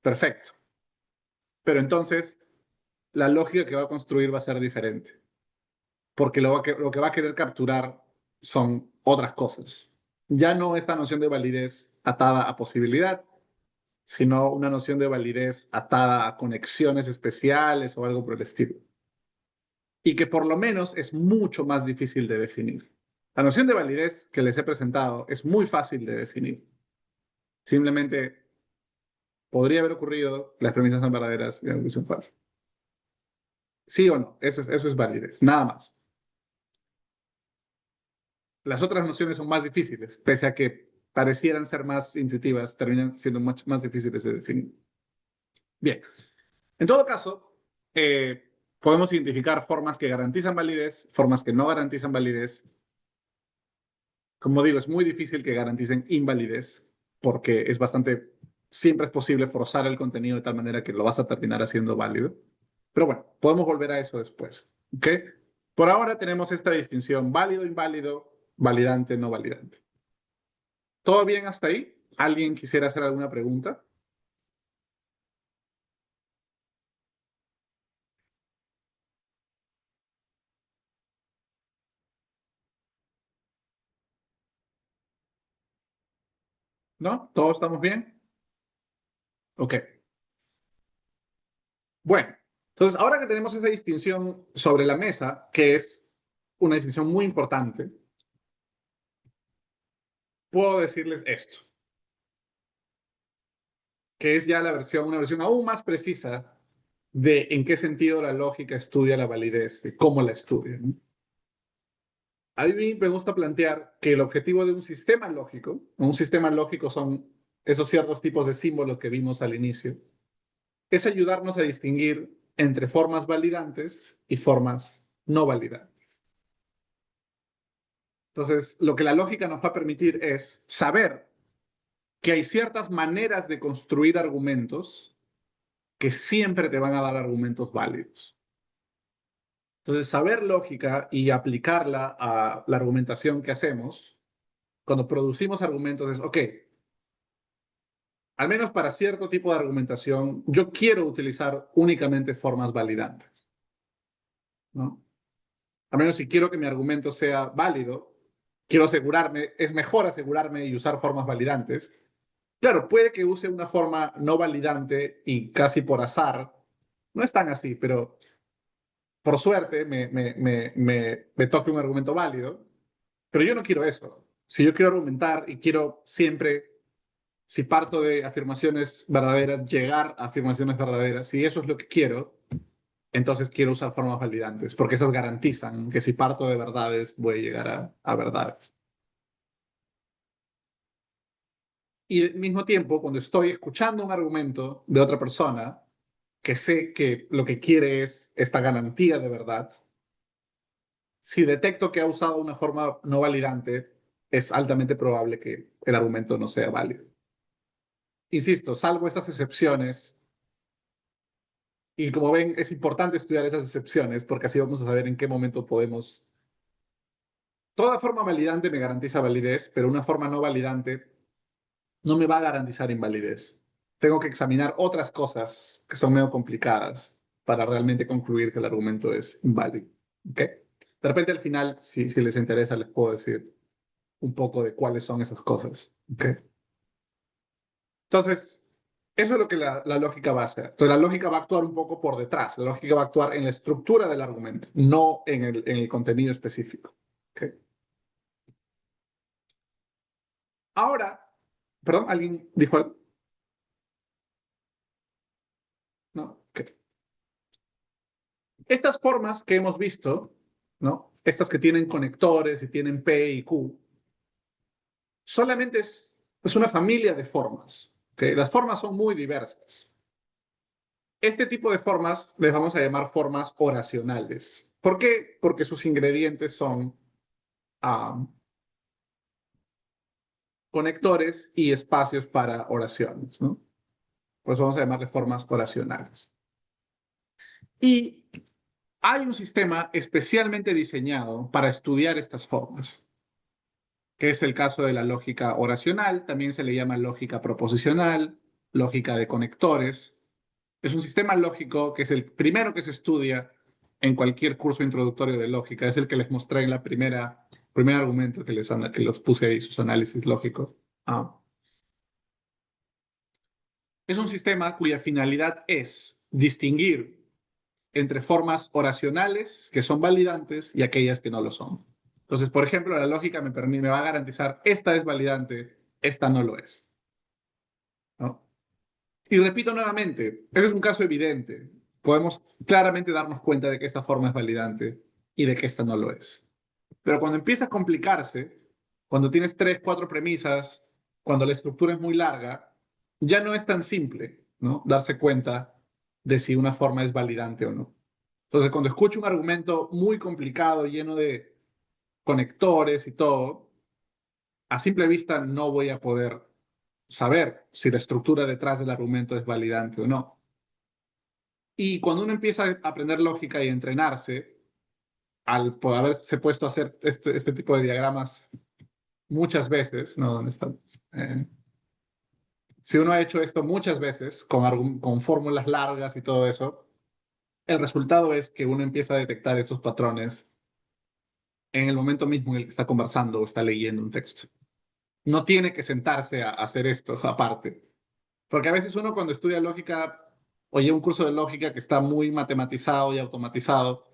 perfecto. Pero entonces, la lógica que va a construir va a ser diferente. Porque lo que va a querer capturar son otras cosas. Ya no esta noción de validez atada a posibilidad, sino una noción de validez atada a conexiones especiales o algo por el estilo. Y que por lo menos es mucho más difícil de definir. La noción de validez que les he presentado es muy fácil de definir. Simplemente podría haber ocurrido, las premisas son verdaderas y la conclusión falsa. Sí o no, eso es validez, nada más. Las otras nociones son más difíciles, pese a que parecieran ser más intuitivas, terminan siendo mucho más difíciles de definir. Bien, en todo caso, podemos identificar formas que garantizan validez, formas que no garantizan validez. Como digo, es muy difícil que garanticen invalidez, porque es bastante, siempre es posible forzar el contenido de tal manera que lo vas a terminar haciendo válido. Pero bueno, podemos volver a eso después. ¿Ok? Por ahora tenemos esta distinción válido, inválido, validante, no validante. ¿Todo bien hasta ahí? ¿Alguien quisiera hacer alguna pregunta? ¿No? ¿Todos estamos bien? Ok. Bueno, entonces ahora que tenemos esa distinción sobre la mesa, que es una distinción muy importante, puedo decirles esto, que es ya una versión aún más precisa de en qué sentido la lógica estudia la validez, de cómo la estudia, ¿no? A mí me gusta plantear que el objetivo de un sistema lógico son esos ciertos tipos de símbolos que vimos al inicio, es ayudarnos a distinguir entre formas validantes y formas no validantes. Entonces, lo que la lógica nos va a permitir es saber que hay ciertas maneras de construir argumentos que siempre te van a dar argumentos válidos. Entonces, saber lógica y aplicarla a la argumentación que hacemos, cuando producimos argumentos, es, ok, al menos para cierto tipo de argumentación, yo quiero utilizar únicamente formas validantes, ¿no? Al menos si quiero que mi argumento sea válido, quiero asegurarme, es mejor asegurarme y usar formas validantes. Claro, puede que use una forma no validante y casi por azar, no es tan así, pero por suerte me toque un argumento válido, pero yo no quiero eso. Si yo quiero argumentar y quiero siempre, si parto de afirmaciones verdaderas, llegar a afirmaciones verdaderas, si eso es lo que quiero, entonces quiero usar formas validantes, porque esas garantizan que si parto de verdades voy a llegar a verdades. Y al mismo tiempo, cuando estoy escuchando un argumento de otra persona, que sé que lo que quiere es esta garantía de verdad, si detecto que ha usado una forma no validante, es altamente probable que el argumento no sea válido. Insisto, salvo estas excepciones, y como ven, es importante estudiar esas excepciones porque así vamos a saber en qué momento podemos. Toda forma validante me garantiza validez, pero una forma no validante no me va a garantizar invalidez. Tengo que examinar otras cosas que son medio complicadas para realmente concluir que el argumento es inválido. ¿Ok? De repente al final, si les interesa, les puedo decir un poco de cuáles son esas cosas. ¿Ok? Entonces, eso es lo que la lógica va a hacer. Entonces, la lógica va a actuar un poco por detrás. La lógica va a actuar en la estructura del argumento, no en el contenido específico. ¿Ok? Ahora, perdón, ¿alguien dijo algo? No. Ok. Estas formas que hemos visto, ¿no? Estas que tienen conectores y tienen P y Q, solamente es una familia de formas. ¿Okay? Las formas son muy diversas. Este tipo de formas les vamos a llamar formas oracionales. ¿Por qué? Porque sus ingredientes son conectores y espacios para oraciones, ¿no? Por eso vamos a llamarle formas oracionales. Y hay un sistema especialmente diseñado para estudiar estas formas, que es el caso de la lógica oracional, también se le llama lógica proposicional, lógica de conectores. Es un sistema lógico que es el primero que se estudia en cualquier curso introductorio de lógica. Es el que les mostré en la primer argumento que los puse ahí, sus análisis lógicos. Es un sistema cuya finalidad es distinguir entre formas oracionales que son validantes y aquellas que no lo son. Entonces, por ejemplo, la lógica me va a garantizar esta es validante, esta no lo es, ¿no? Y repito nuevamente, ese es un caso evidente. Podemos claramente darnos cuenta de que esta forma es validante y de que esta no lo es. Pero cuando empieza a complicarse, cuando tienes 3, 4 premisas, cuando la estructura es muy larga, ya no es tan simple, ¿no? Darse cuenta de si una forma es validante o no. Entonces, cuando escucho un argumento muy complicado, lleno de conectores y todo, a simple vista no voy a poder saber si la estructura detrás del argumento es validante o no. Y cuando uno empieza a aprender lógica y a entrenarse, al haberse puesto a hacer este tipo de diagramas muchas veces, ¿no? ¿Dónde estamos? Si uno ha hecho esto muchas veces con fórmulas largas y todo eso, el resultado es que uno empieza a detectar esos patrones en el momento mismo en el que está conversando o está leyendo un texto. No tiene que sentarse a hacer esto aparte. Porque a veces uno cuando estudia lógica o lleva un curso de lógica que está muy matematizado y automatizado,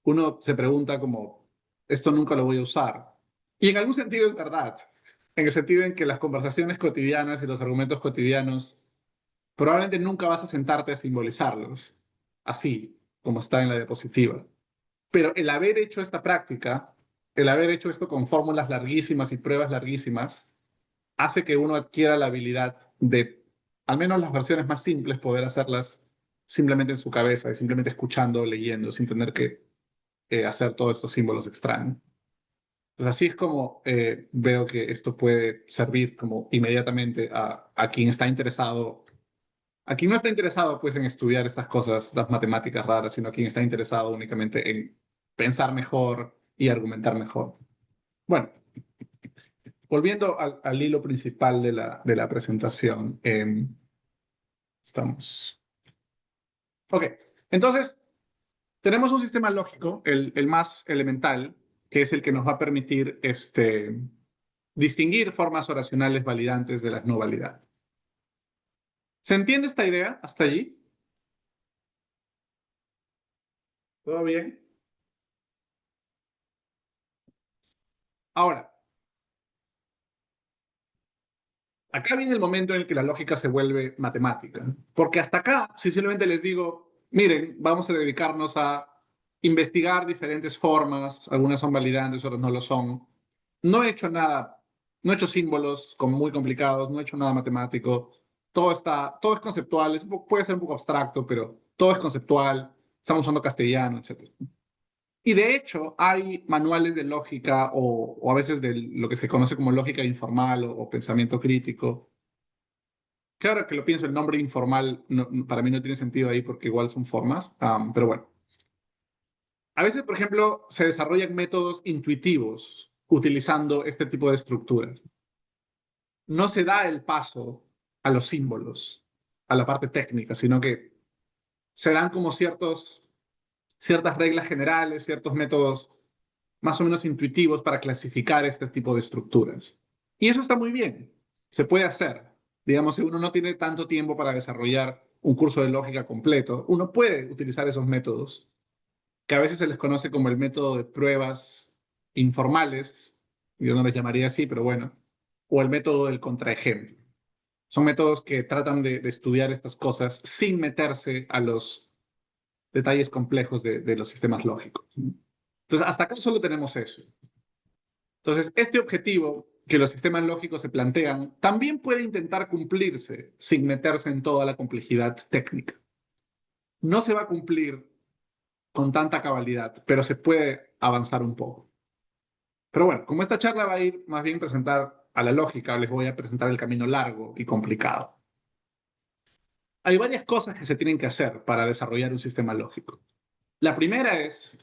uno se pregunta como, esto nunca lo voy a usar. Y en algún sentido es verdad, en el sentido en que las conversaciones cotidianas y los argumentos cotidianos probablemente nunca vas a sentarte a simbolizarlos, así como está en la diapositiva. Pero el haber hecho esta práctica, el haber hecho esto con fórmulas larguísimas y pruebas larguísimas, hace que uno adquiera la habilidad de, al menos las versiones más simples, poder hacerlas simplemente en su cabeza y simplemente escuchando, leyendo, sin tener que hacer todos estos símbolos extraños. Entonces así es como veo que esto puede servir como inmediatamente a quien está interesado, a quien no está interesado pues en estudiar estas cosas, las matemáticas raras, sino a quien está interesado únicamente en pensar mejor y argumentar mejor. Bueno, volviendo al hilo principal de la presentación, estamos. Ok, entonces tenemos un sistema lógico, el más elemental, que es el que nos va a permitir distinguir formas oracionales validantes de las no validantes. ¿Se entiende esta idea hasta allí? ¿Todo bien? Ahora, acá viene el momento en el que la lógica se vuelve matemática, porque hasta acá, si simplemente les digo, miren, vamos a dedicarnos a investigar diferentes formas, algunas son validantes, otras no lo son. No he hecho nada, no he hecho símbolos como muy complicados, no he hecho nada matemático, todo es conceptual, puede ser un poco abstracto, pero todo es conceptual, estamos usando castellano, etc. Y de hecho, hay manuales de lógica o a veces de lo que se conoce como lógica informal o pensamiento crítico. Claro que lo pienso, el nombre informal para mí no tiene sentido ahí porque igual son formas, pero bueno. A veces, por ejemplo, se desarrollan métodos intuitivos utilizando este tipo de estructuras. No se da el paso a los símbolos, a la parte técnica, sino que se dan como ciertas reglas generales, ciertos métodos más o menos intuitivos para clasificar este tipo de estructuras. Y eso está muy bien, se puede hacer. Digamos, si uno no tiene tanto tiempo para desarrollar un curso de lógica completo, uno puede utilizar esos métodos, que a veces se les conoce como el método de pruebas informales, yo no les llamaría así, pero bueno, o el método del contraejemplo. Son métodos que tratan de estudiar estas cosas sin meterse a los detalles complejos de los sistemas lógicos. Entonces, hasta acá solo tenemos eso. Entonces, este objetivo que los sistemas lógicos se plantean también puede intentar cumplirse sin meterse en toda la complejidad técnica. No se va a cumplir con tanta cabalidad, pero se puede avanzar un poco. Pero bueno, como esta charla va a ir más bien a presentar a la lógica, les voy a presentar el camino largo y complicado. Hay varias cosas que se tienen que hacer para desarrollar un sistema lógico. La primera es,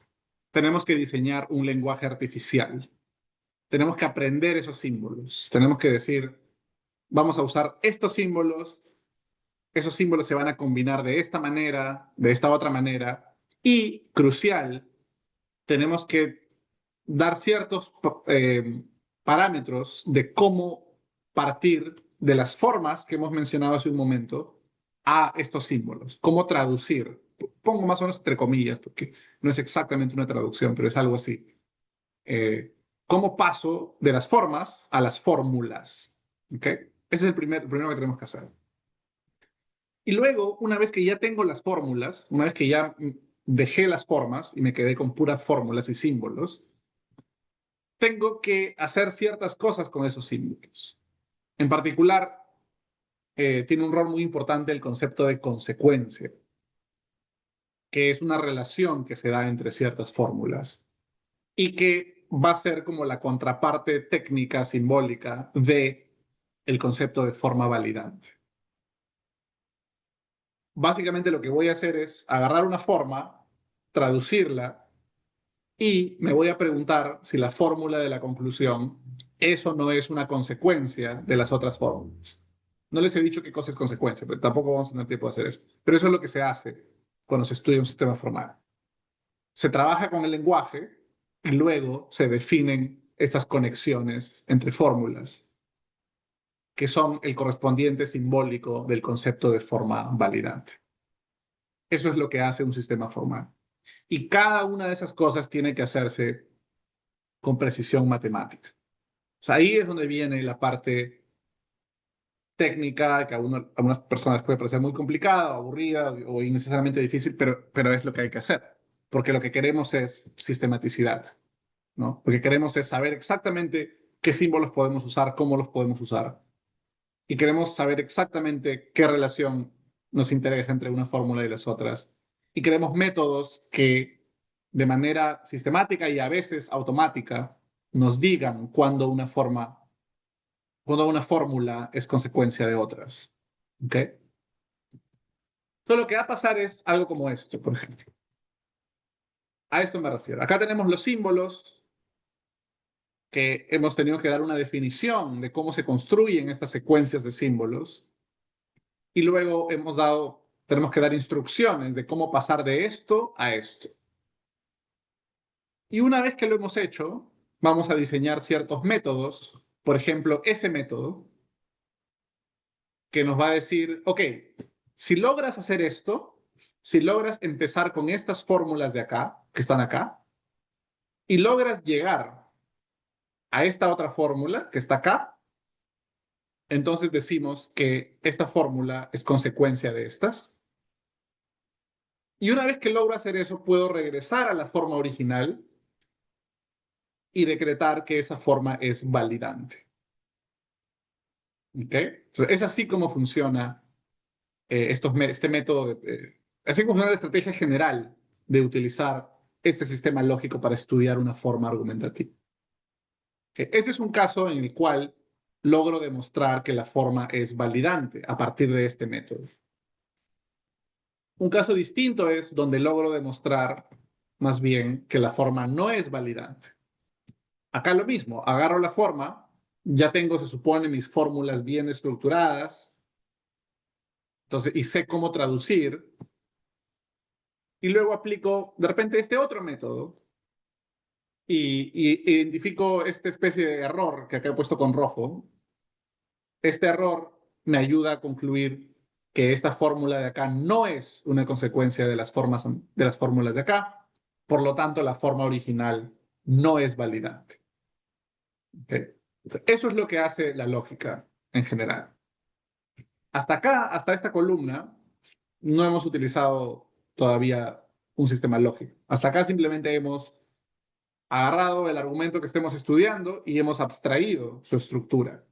tenemos que diseñar un lenguaje artificial. Tenemos que aprender esos símbolos. Tenemos que decir, vamos a usar estos símbolos, esos símbolos se van a combinar de esta manera, de esta otra manera, y, crucial, tenemos que dar ciertos parámetros de cómo partir de las formas que hemos mencionado hace un momento a estos símbolos, cómo traducir. Pongo más o menos entre comillas, porque no es exactamente una traducción, pero es algo así. ¿Cómo paso de las formas a las fórmulas? ¿Okay? Ese es el primero que tenemos que hacer. Y luego, una vez que ya tengo las fórmulas, una vez que ya dejé las formas y me quedé con puras fórmulas y símbolos, tengo que hacer ciertas cosas con esos símbolos. En particular, tiene un rol muy importante el concepto de consecuencia, que es una relación que se da entre ciertas fórmulas y que va a ser como la contraparte técnica, simbólica de el concepto de forma validante. Básicamente lo que voy a hacer es agarrar una forma, traducirla y me voy a preguntar si la fórmula de la conclusión eso no es una consecuencia de las otras fórmulas. No les he dicho qué cosa es consecuencia, pero tampoco vamos a tener tiempo de hacer eso. Pero eso es lo que se hace cuando se estudia un sistema formal. Se trabaja con el lenguaje y luego se definen estas conexiones entre fórmulas que son el correspondiente simbólico del concepto de forma validante. Eso es lo que hace un sistema formal. Y cada una de esas cosas tiene que hacerse con precisión matemática. O sea, ahí es donde viene la parte técnica, que a algunas personas puede parecer muy complicada, aburrida o innecesariamente difícil, pero es lo que hay que hacer. Porque lo que queremos es sistematicidad, ¿no? Lo que queremos es saber exactamente qué símbolos podemos usar, cómo los podemos usar. Y queremos saber exactamente qué relación nos interesa entre una fórmula y las otras. Y queremos métodos que de manera sistemática y a veces automática nos digan cuándo una fórmula es consecuencia de otras. ¿Ok? Entonces lo que va a pasar es algo como esto, por ejemplo. A esto me refiero. Acá tenemos los símbolos que hemos tenido que dar una definición de cómo se construyen estas secuencias de símbolos. Y luego tenemos que dar instrucciones de cómo pasar de esto a esto. Y una vez que lo hemos hecho, vamos a diseñar ciertos métodos. Por ejemplo, ese método que nos va a decir, ok, si logras hacer esto, si logras empezar con estas fórmulas de acá, que están acá, y logras llegar a esta otra fórmula que está acá, entonces decimos que esta fórmula es consecuencia de estas. Y una vez que logro hacer eso, puedo regresar a la forma original y decretar que esa forma es validante. ¿Ok? Entonces, es así como funciona este método, así como funciona la estrategia general de utilizar este sistema lógico para estudiar una forma argumentativa. ¿Ok? Este es un caso en el cual logro demostrar que la forma es validante a partir de este método. Un caso distinto es donde logro demostrar más bien que la forma no es validante. Acá lo mismo, agarro la forma, ya tengo, se supone, mis fórmulas bien estructuradas, entonces, y sé cómo traducir, y luego aplico de repente este otro método y identifico esta especie de error que acá he puesto con rojo. Este error me ayuda a concluir que esta fórmula de acá no es una consecuencia de las fórmulas de acá, por lo tanto la forma original no es validante. ¿Okay? Eso es lo que hace la lógica en general. Hasta acá, hasta esta columna, no hemos utilizado todavía un sistema lógico. Hasta acá simplemente hemos agarrado el argumento que estemos estudiando y hemos abstraído su estructura,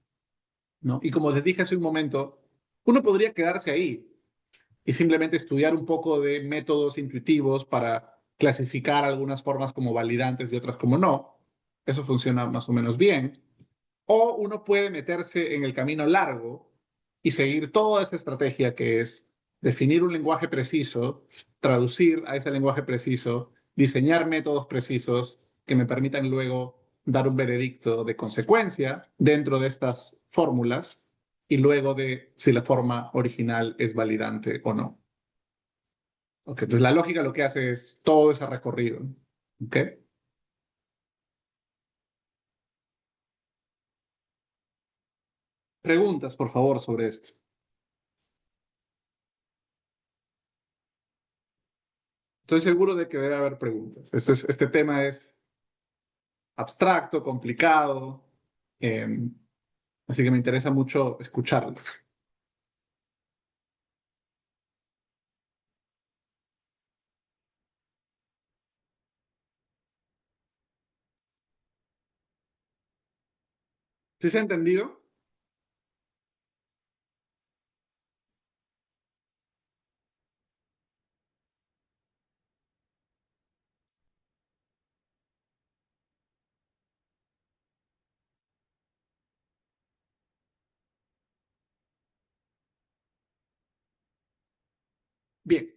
¿no? Y como les dije hace un momento, uno podría quedarse ahí y simplemente estudiar un poco de métodos intuitivos para clasificar algunas formas como validantes y otras como no. Eso funciona más o menos bien. O uno puede meterse en el camino largo y seguir toda esa estrategia que es definir un lenguaje preciso, traducir a ese lenguaje preciso, diseñar métodos precisos que me permitan luego dar un veredicto de consecuencia dentro de estas fórmulas y luego de si la forma original es validante o no. Okay, entonces la lógica lo que hace es todo ese recorrido. ¿Okay? Preguntas, por favor, sobre esto. Estoy seguro de que debe haber preguntas. Este tema es abstracto, complicado, eh, así que me interesa mucho escucharlos. ¿Sí se ha entendido? Bien.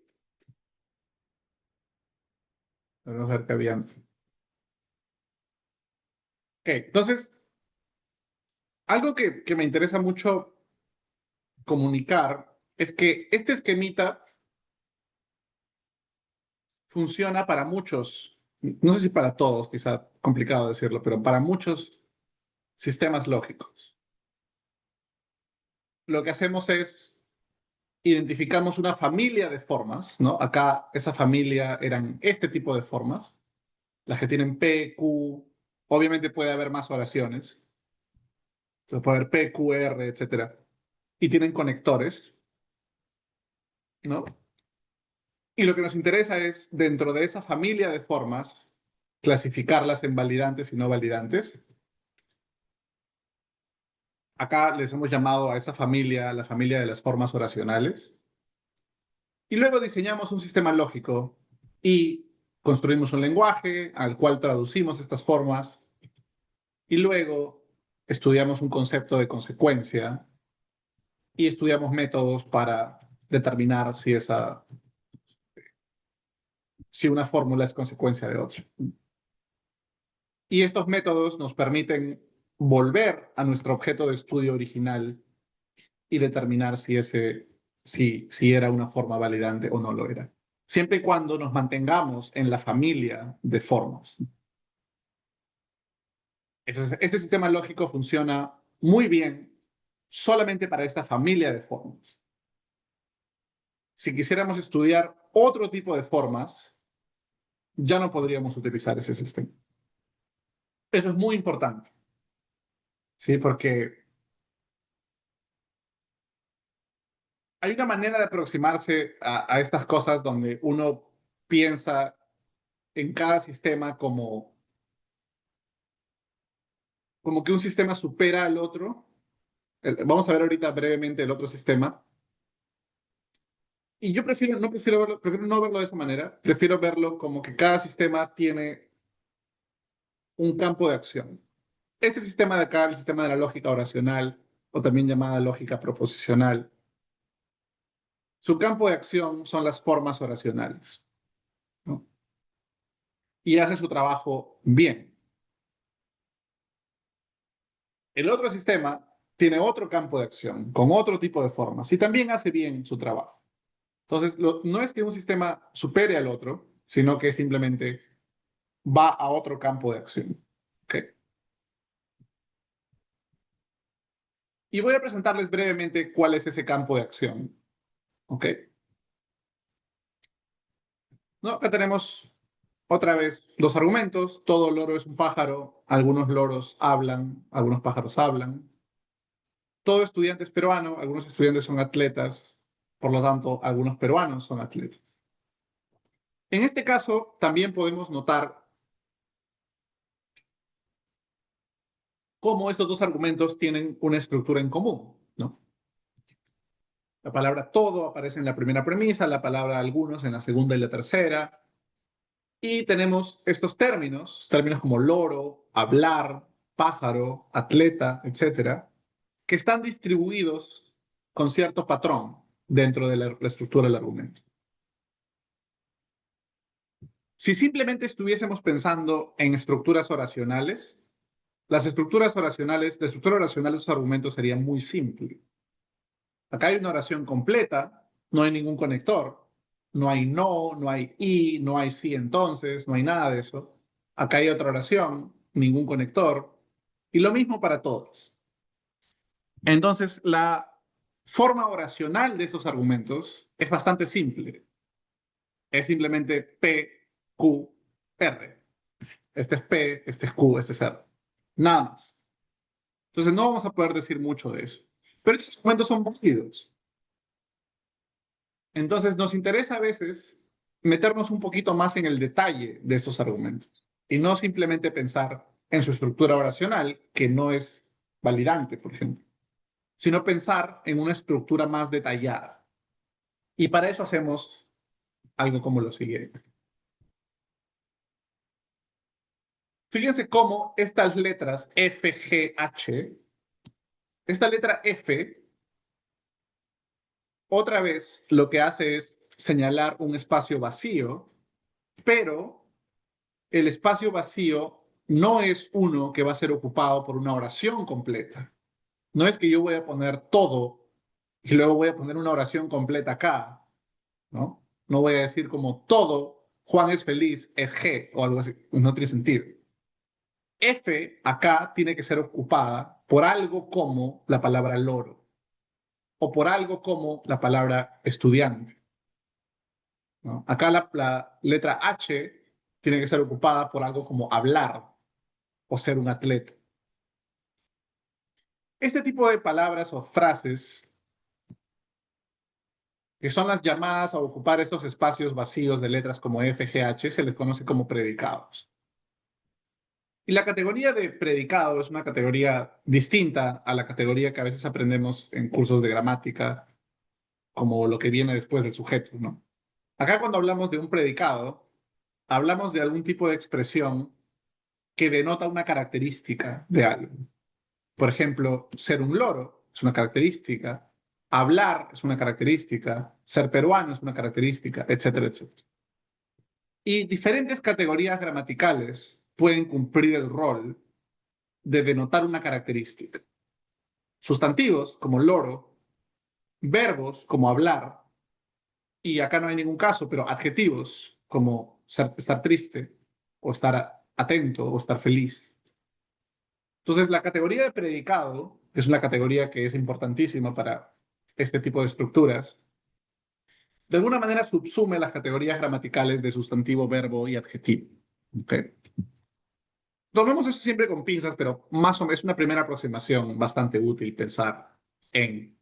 Vamos a ver qué había antes. Okay, entonces, algo que me interesa mucho comunicar es que este esquemita funciona para muchos, no sé si para todos, quizá complicado decirlo, pero para muchos sistemas lógicos. Lo que hacemos es identificamos una familia de formas, ¿no? Acá esa familia eran este tipo de formas, las que tienen P, Q, obviamente puede haber más oraciones, entonces puede haber P, Q, R, etcétera, y tienen conectores, ¿no? Y lo que nos interesa es, dentro de esa familia de formas, clasificarlas en validantes y no validantes. Acá les hemos llamado a esa familia la familia de las formas oracionales. Y luego diseñamos un sistema lógico y construimos un lenguaje al cual traducimos estas formas y luego estudiamos un concepto de consecuencia y estudiamos métodos para determinar si una fórmula es consecuencia de otra. Y estos métodos nos permiten volver a nuestro objeto de estudio original y determinar si era una forma validante o no lo era. Siempre y cuando nos mantengamos en la familia de formas. Entonces, este sistema lógico funciona muy bien solamente para esta familia de formas. Si quisiéramos estudiar otro tipo de formas, ya no podríamos utilizar ese sistema. Eso es muy importante, ¿sí? Porque hay una manera de aproximarse a estas cosas donde uno piensa en cada sistema como que un sistema supera al otro. Vamos a ver ahorita brevemente el otro sistema. Y yo prefiero no verlo de esa manera, prefiero verlo como que cada sistema tiene un campo de acción. Este sistema de acá, el sistema de la lógica oracional, o también llamada lógica proposicional, su campo de acción son las formas oracionales, ¿no? Y hace su trabajo bien. El otro sistema tiene otro campo de acción, con otro tipo de formas, y también hace bien su trabajo. Entonces, no es que un sistema supere al otro, sino que simplemente va a otro campo de acción. ¿Okay? Y voy a presentarles brevemente cuál es ese campo de acción. ¿Ok? ¿No? Acá tenemos otra vez dos argumentos. Todo loro es un pájaro. Algunos loros hablan, algunos pájaros hablan. Todo estudiante es peruano. Algunos estudiantes son atletas. Por lo tanto, algunos peruanos son atletas. En este caso, también podemos notar cómo estos dos argumentos tienen una estructura en común, ¿no? La palabra todo aparece en la primera premisa, la palabra algunos en la segunda y la tercera. Y tenemos estos términos como loro, hablar, pájaro, atleta, etcétera, que están distribuidos con cierto patrón dentro de la estructura del argumento. Si simplemente estuviésemos pensando en estructuras oracionales, la estructura oracional de esos argumentos sería muy simple. Acá hay una oración completa, no hay ningún conector, no hay no, no hay y, no hay sí entonces, no hay nada de eso. Acá hay otra oración, ningún conector, y lo mismo para todas. Entonces, la forma oracional de esos argumentos es bastante simple. Es simplemente P, Q, R. Este es P, este es Q, este es R. Nada más. Entonces, no vamos a poder decir mucho de eso. Pero estos argumentos son válidos. Entonces, nos interesa a veces meternos un poquito más en el detalle de estos argumentos y no simplemente pensar en su estructura oracional, que no es validante, por ejemplo, sino pensar en una estructura más detallada. Y para eso hacemos algo como lo siguiente. Fíjense cómo estas letras F, G, H, esta letra F, otra vez lo que hace es señalar un espacio vacío, pero el espacio vacío no es uno que va a ser ocupado por una oración completa. No es que yo voy a poner todo y luego voy a poner una oración completa acá, ¿no? No voy a decir como todo Juan es feliz es G o algo así. No tiene sentido. F acá tiene que ser ocupada por algo como la palabra loro o por algo como la palabra estudiante, ¿no? Acá la letra H tiene que ser ocupada por algo como hablar o ser un atleta. Este tipo de palabras o frases, que son las llamadas a ocupar estos espacios vacíos de letras como F, G, H, se les conoce como predicados. Y la categoría de predicado es una categoría distinta a la categoría que a veces aprendemos en cursos de gramática, como lo que viene después del sujeto, ¿no? Acá cuando hablamos de un predicado, hablamos de algún tipo de expresión que denota una característica de algo. Por ejemplo, ser un loro es una característica, hablar es una característica, ser peruano es una característica, etcétera, etcétera. Y diferentes categorías gramaticales pueden cumplir el rol de denotar una característica. Sustantivos como loro, verbos como hablar, y acá no hay ningún caso, pero adjetivos como estar triste o estar atento o estar feliz. Entonces, la categoría de predicado, que es una categoría que es importantísima para este tipo de estructuras, de alguna manera subsume las categorías gramaticales de sustantivo, verbo y adjetivo. ¿Okay? Tomemos eso siempre con pinzas, pero más o menos es una primera aproximación bastante útil pensar en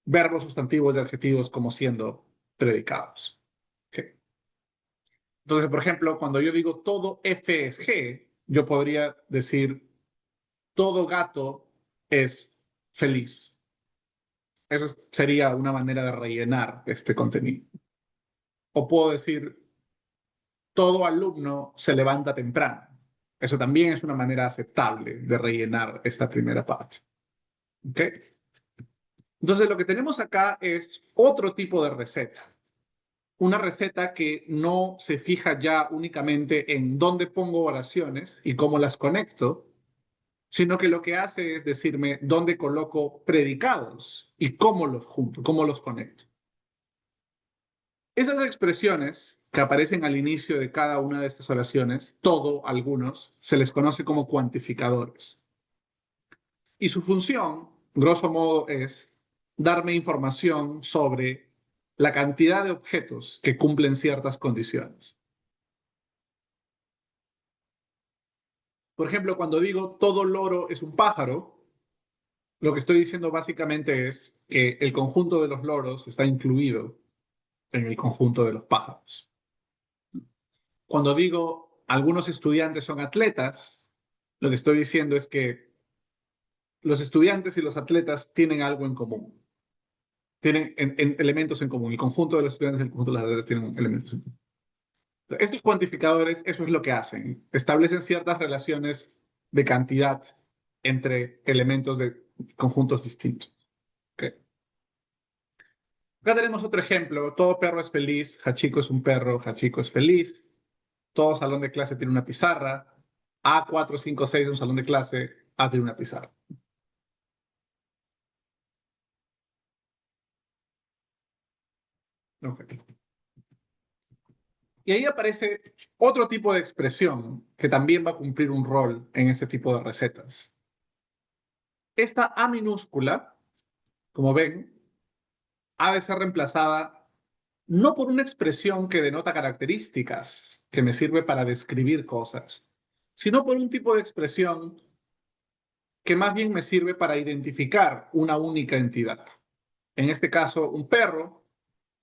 verbos, sustantivos y adjetivos como siendo predicados. ¿Okay? Entonces, por ejemplo, cuando yo digo todo F es G, yo podría decir todo gato es feliz. Eso sería una manera de rellenar este contenido. O puedo decir todo alumno se levanta temprano. Eso también es una manera aceptable de rellenar esta primera parte. ¿Ok? Entonces, lo que tenemos acá es otro tipo de receta. Una receta que no se fija ya únicamente en dónde pongo oraciones y cómo las conecto, sino que lo que hace es decirme dónde coloco predicados y cómo los junto, cómo los conecto. Esas expresiones que aparecen al inicio de cada una de estas oraciones, todo, algunos, se les conoce como cuantificadores. Y su función, grosso modo, es darme información sobre la cantidad de objetos que cumplen ciertas condiciones. Por ejemplo, cuando digo todo loro es un pájaro, lo que estoy diciendo básicamente es que el conjunto de los loros está incluido en el conjunto de los pájaros. Cuando digo algunos estudiantes son atletas, lo que estoy diciendo es que los estudiantes y los atletas tienen algo en común. Tienen elementos en común. El conjunto de los estudiantes y el conjunto de los atletas tienen elementos en común. Estos cuantificadores, eso es lo que hacen. Establecen ciertas relaciones de cantidad entre elementos de conjuntos distintos. ¿Okay? Acá tenemos otro ejemplo. Todo perro es feliz, Hachiko es un perro, Hachiko es feliz. Todo salón de clase tiene una pizarra. A456 es un salón de clase, A tiene una pizarra. Okay. Y ahí aparece otro tipo de expresión que también va a cumplir un rol en este tipo de recetas. Esta A minúscula, como ven, ha de ser reemplazada no por una expresión que denota características, que me sirve para describir cosas, sino por un tipo de expresión que más bien me sirve para identificar una única entidad. En este caso, un perro,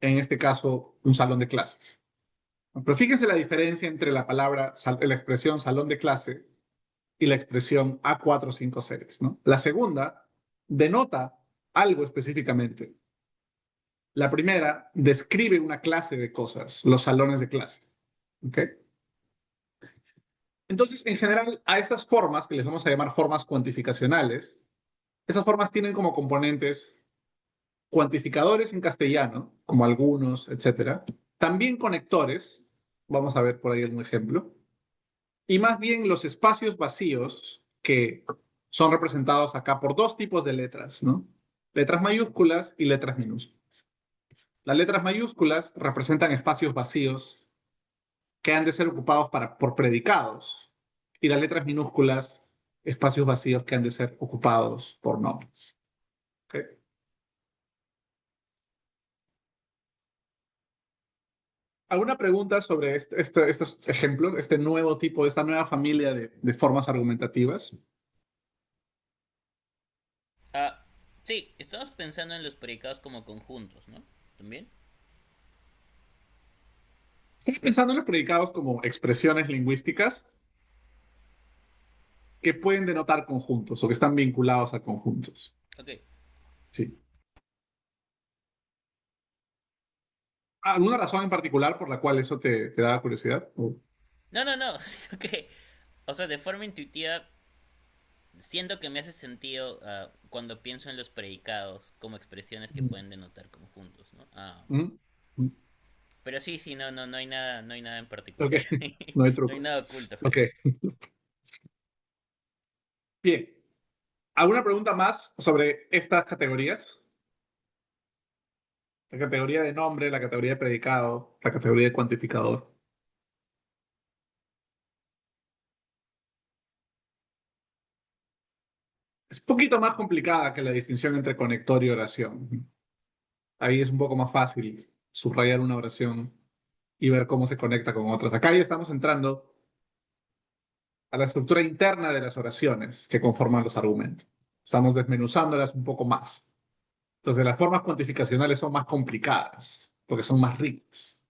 en este caso, un salón de clases. Pero fíjense la diferencia entre la la expresión salón de clase y la expresión A456, ¿no? La segunda denota algo específicamente. La primera describe una clase de cosas, los salones de clase. ¿Ok? Entonces, en general, a estas formas, que les vamos a llamar formas cuantificacionales, esas formas tienen como componentes cuantificadores en castellano, como algunos, etcétera. También conectores, vamos a ver por ahí algún ejemplo. Y más bien los espacios vacíos que son representados acá por dos tipos de letras, ¿no? Letras mayúsculas y letras minúsculas. Las letras mayúsculas representan espacios vacíos que han de ser ocupados por predicados y las letras minúsculas espacios vacíos que han de ser ocupados por nombres. ¿Okay? ¿Alguna pregunta sobre estos ejemplos, este nuevo tipo, esta nueva familia de formas argumentativas? Ah, sí, estamos pensando en los predicados como conjuntos, ¿no? ¿También? Estoy pensando en los predicados como expresiones lingüísticas que pueden denotar conjuntos o que están vinculados a conjuntos. Ok. Sí. ¿Alguna razón en particular por la cual eso te da curiosidad? No, no, no, sino que, o sea, de forma intuitiva, siento que me hace sentido cuando pienso en los predicados como expresiones que Mm, pueden denotar conjuntos, ¿no? mm, mm. Pero sí, sí, no, no, no hay nada en Ok, particular. no hay No hay truco. nada oculto, Ok, Jaime. bien. ¿Alguna pregunta más sobre estas categorías? La categoría de nombre, la categoría de predicado, la categoría de cuantificador. Es un poquito más complicada que la distinción entre conector y oración. Ahí es un poco más fácil subrayar una oración y ver cómo se conecta con otras. Acá ya estamos entrando a la estructura interna de las oraciones que conforman los argumentos. Estamos desmenuzándolas un poco más. Entonces, las formas cuantificacionales son más complicadas porque son más ricas.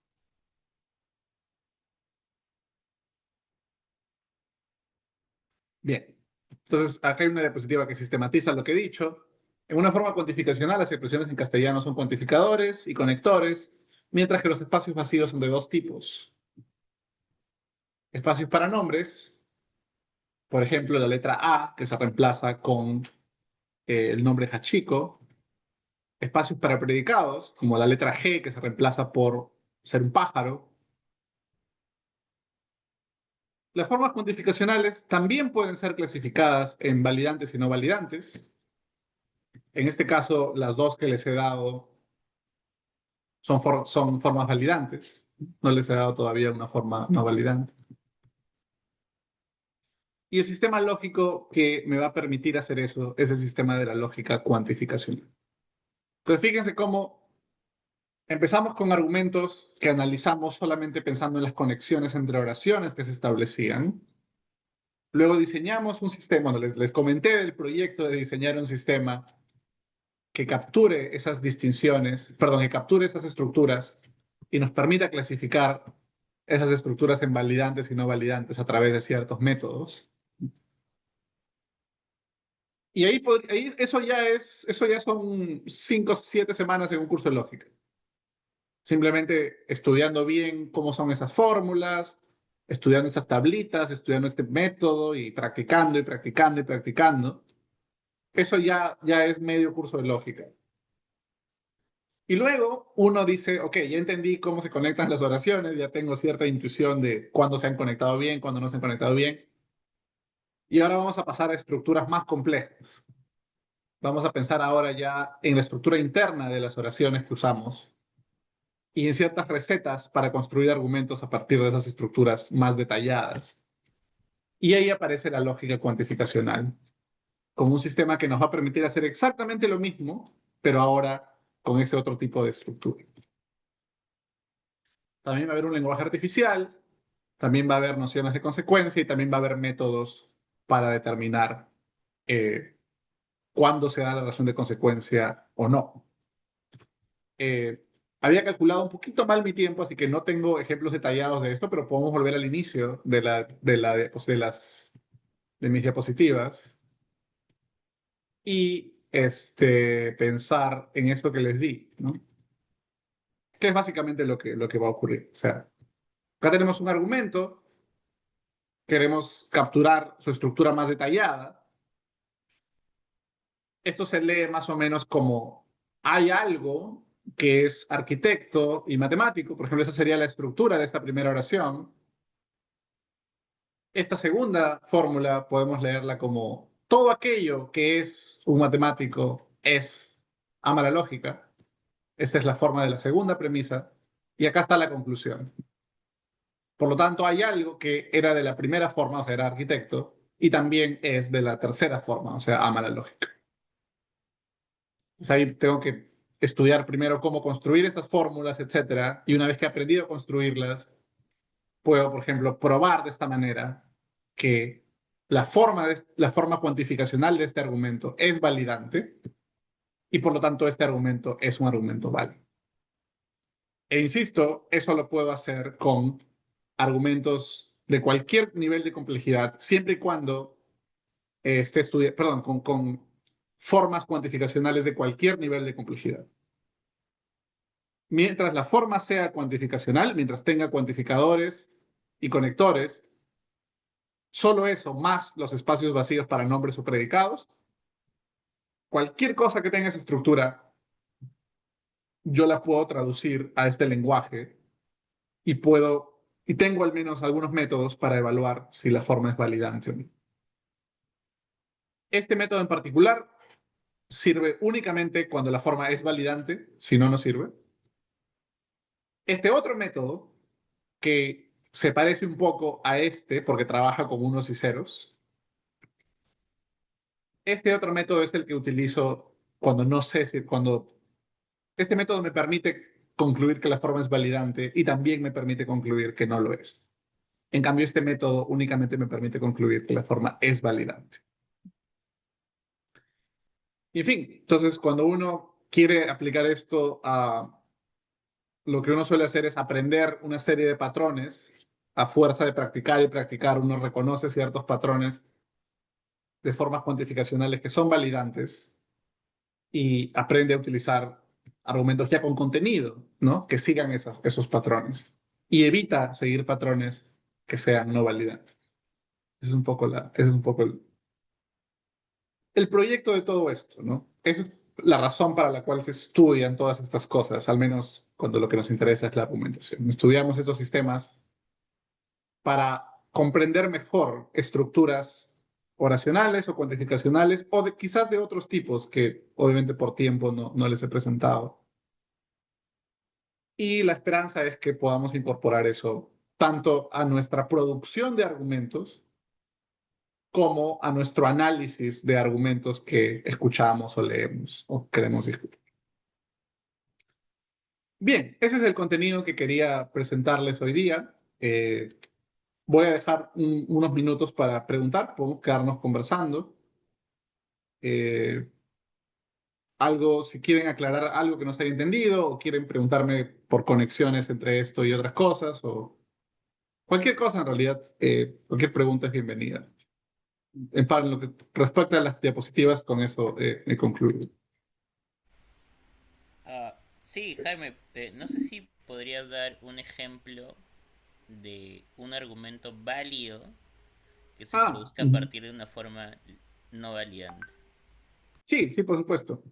Bien. Entonces, acá hay una diapositiva que sistematiza lo que he dicho. En una forma cuantificacional, las expresiones en castellano son cuantificadores y conectores, mientras que los espacios vacíos son de dos tipos. Espacios para nombres, por ejemplo, la letra A, que se reemplaza con el nombre Hachiko. Espacios para predicados, como la letra G, que se reemplaza por ser un pájaro. Las formas cuantificacionales también pueden ser clasificadas en validantes y no validantes. En este caso, las dos que les he dado son formas validantes. No les he dado todavía una forma no validante. Y el sistema lógico que me va a permitir hacer eso es el sistema de la lógica cuantificacional. Entonces, fíjense cómo empezamos con argumentos que analizamos solamente pensando en las conexiones entre oraciones que se establecían. Luego diseñamos un sistema, bueno, les comenté del proyecto de diseñar un sistema que capture esas distinciones, perdón, que capture esas estructuras y nos permita clasificar esas estructuras en validantes y no validantes a través de ciertos métodos. Y ahí eso ya son 5 o 7 semanas en un curso de lógica. Simplemente estudiando bien cómo son esas fórmulas, estudiando esas tablitas, estudiando este método y practicando y practicando y practicando. Eso ya es medio curso de lógica. Y luego uno dice, ok, ya entendí cómo se conectan las oraciones, ya tengo cierta intuición de cuándo se han conectado bien, cuándo no se han conectado bien. Y ahora vamos a pasar a estructuras más complejas. Vamos a pensar ahora ya en la estructura interna de las oraciones que usamos y en ciertas recetas para construir argumentos a partir de esas estructuras más detalladas. Y ahí aparece la lógica cuantificacional, como un sistema que nos va a permitir hacer exactamente lo mismo, pero ahora con ese otro tipo de estructura. También va a haber un lenguaje artificial, también va a haber nociones de consecuencia y también va a haber métodos para determinar eh, cuándo se da la relación de consecuencia o no. Eh, Había calculado un poquito mal mi tiempo, así que no tengo ejemplos detallados de esto, pero podemos volver al inicio de mis diapositivas y pensar en esto que les di, ¿no? Que es básicamente lo que va a ocurrir. O sea, acá tenemos un argumento, queremos capturar su estructura más detallada. Esto se lee más o menos como hay algo que es arquitecto y matemático. Por ejemplo, esa sería la estructura de esta primera oración. Esta segunda fórmula podemos leerla como todo aquello que es un matemático ama la lógica. Esta es la forma de la segunda premisa. Y acá está la conclusión. Por lo tanto, hay algo que era de la primera forma, o sea, era arquitecto, y también es de la tercera forma, o sea, ama la lógica. Pues ahí tengo que estudiar primero cómo construir estas fórmulas, etcétera, y una vez que he aprendido a construirlas, puedo, por ejemplo, probar de esta manera que la forma cuantificacional de este argumento es validante y por lo tanto este argumento es un argumento válido. E insisto, eso lo puedo hacer con argumentos de cualquier nivel de complejidad, siempre y cuando esté estudiando, perdón, con formas cuantificacionales de cualquier nivel de complejidad. Mientras la forma sea cuantificacional, mientras tenga cuantificadores y conectores, solo eso, más los espacios vacíos para nombres o predicados, cualquier cosa que tenga esa estructura, yo la puedo traducir a este lenguaje y tengo al menos algunos métodos para evaluar si la forma es validante o no. Este método en particular sirve únicamente cuando la forma es validante, si no, no sirve. Este otro método, que se parece un poco a este porque trabaja con unos y ceros, este otro método es el que utilizo cuando no sé si, cuando este método me permite concluir que la forma es validante y también me permite concluir que no lo es. En cambio, este método únicamente me permite concluir que la forma es validante. Y en fin, entonces cuando uno quiere aplicar esto a lo que uno suele hacer es aprender una serie de patrones. A fuerza de practicar y practicar, uno reconoce ciertos patrones de formas cuantificacionales que son validantes y aprende a utilizar argumentos ya con contenido, ¿no? Que sigan esos patrones y evita seguir patrones que sean no validantes. Ese es un poco el proyecto de todo esto, ¿no? Esa es la razón para la cual se estudian todas estas cosas, al menos cuando lo que nos interesa es la argumentación. Estudiamos esos sistemas para comprender mejor estructuras oracionales o cuantificacionales o quizás de otros tipos que obviamente por tiempo no les he presentado. Y la esperanza es que podamos incorporar eso tanto a nuestra producción de argumentos como a nuestro análisis de argumentos que escuchamos o leemos o queremos discutir. Bien, ese es el contenido que quería presentarles hoy día. Voy a dejar unos minutos para preguntar, podemos quedarnos conversando. Eh, si quieren aclarar algo que no se haya entendido o quieren preguntarme por conexiones entre esto y otras cosas o cualquier cosa en realidad, cualquier pregunta es bienvenida. En lo que respecta a las diapositivas, con eso he concluido. Sí, Jaime, no sé si podrías dar un ejemplo de un argumento válido que se Ah, produzca a ujú. partir de una forma no validante. Sí, sí, por supuesto.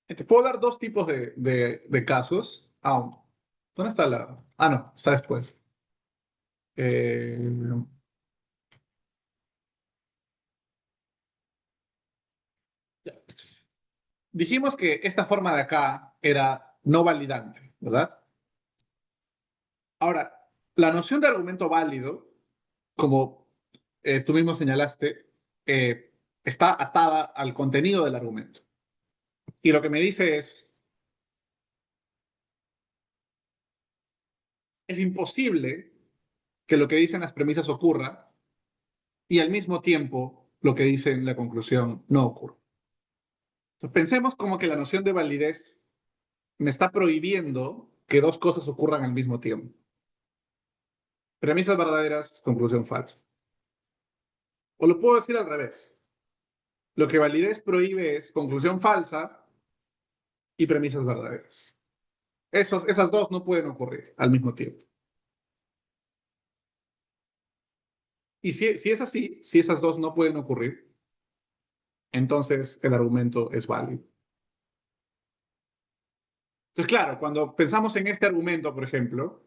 Te puedo dar dos tipos de casos. ¿Dónde está la...? Ah, no, está después. Eh, ya. Dijimos que esta forma de acá era no validante, ¿verdad? Ahora, la noción de argumento válido, como tú mismo señalaste, está atada al contenido del argumento. Y lo que me dice es imposible que lo que dicen las premisas ocurra y al mismo tiempo lo que dice en la conclusión no ocurra. Entonces, pensemos como que la noción de validez me está prohibiendo que dos cosas ocurran al mismo tiempo. Premisas verdaderas, conclusión falsa. O lo puedo decir al revés. Lo que validez prohíbe es conclusión falsa y premisas verdaderas. Esas dos no pueden ocurrir al mismo tiempo. Y si es así, si esas dos no pueden ocurrir, entonces el argumento es válido. Entonces, claro, cuando pensamos en este argumento, por ejemplo,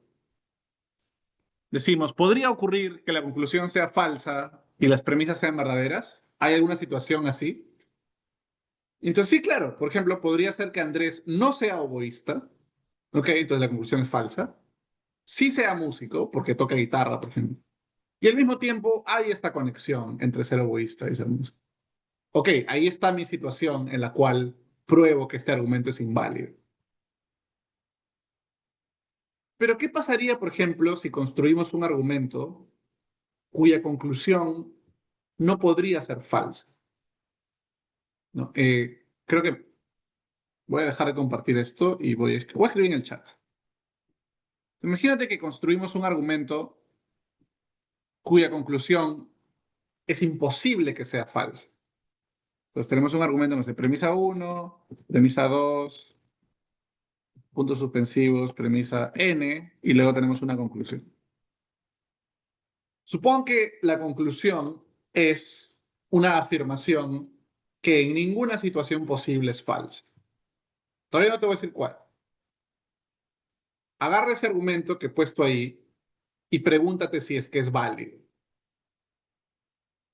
decimos, ¿podría ocurrir que la conclusión sea falsa y las premisas sean verdaderas? ¿Hay alguna situación así? Entonces, sí, claro, por ejemplo, podría ser que Andrés no sea oboísta, ¿ok? Entonces la conclusión es falsa. Sí sea músico, porque toca guitarra, por ejemplo. Y al mismo tiempo hay esta conexión entre ser oboísta y ser músico. Ok, ahí está mi situación en la cual pruebo que este argumento es inválido. Pero ¿qué pasaría, por ejemplo, si construimos un argumento cuya conclusión no podría ser falsa? ¿No? Creo que voy a dejar de compartir esto y voy a escribir en el chat. Imagínate que construimos un argumento cuya conclusión es imposible que sea falsa. Entonces tenemos un argumento, no sé, premisa uno, premisa 2, puntos suspensivos, premisa n, y luego tenemos una conclusión. Supongo que la conclusión es una afirmación que en ninguna situación posible es falsa. Todavía no te voy a decir cuál. Agarra ese argumento que he puesto ahí y pregúntate si es que es válido.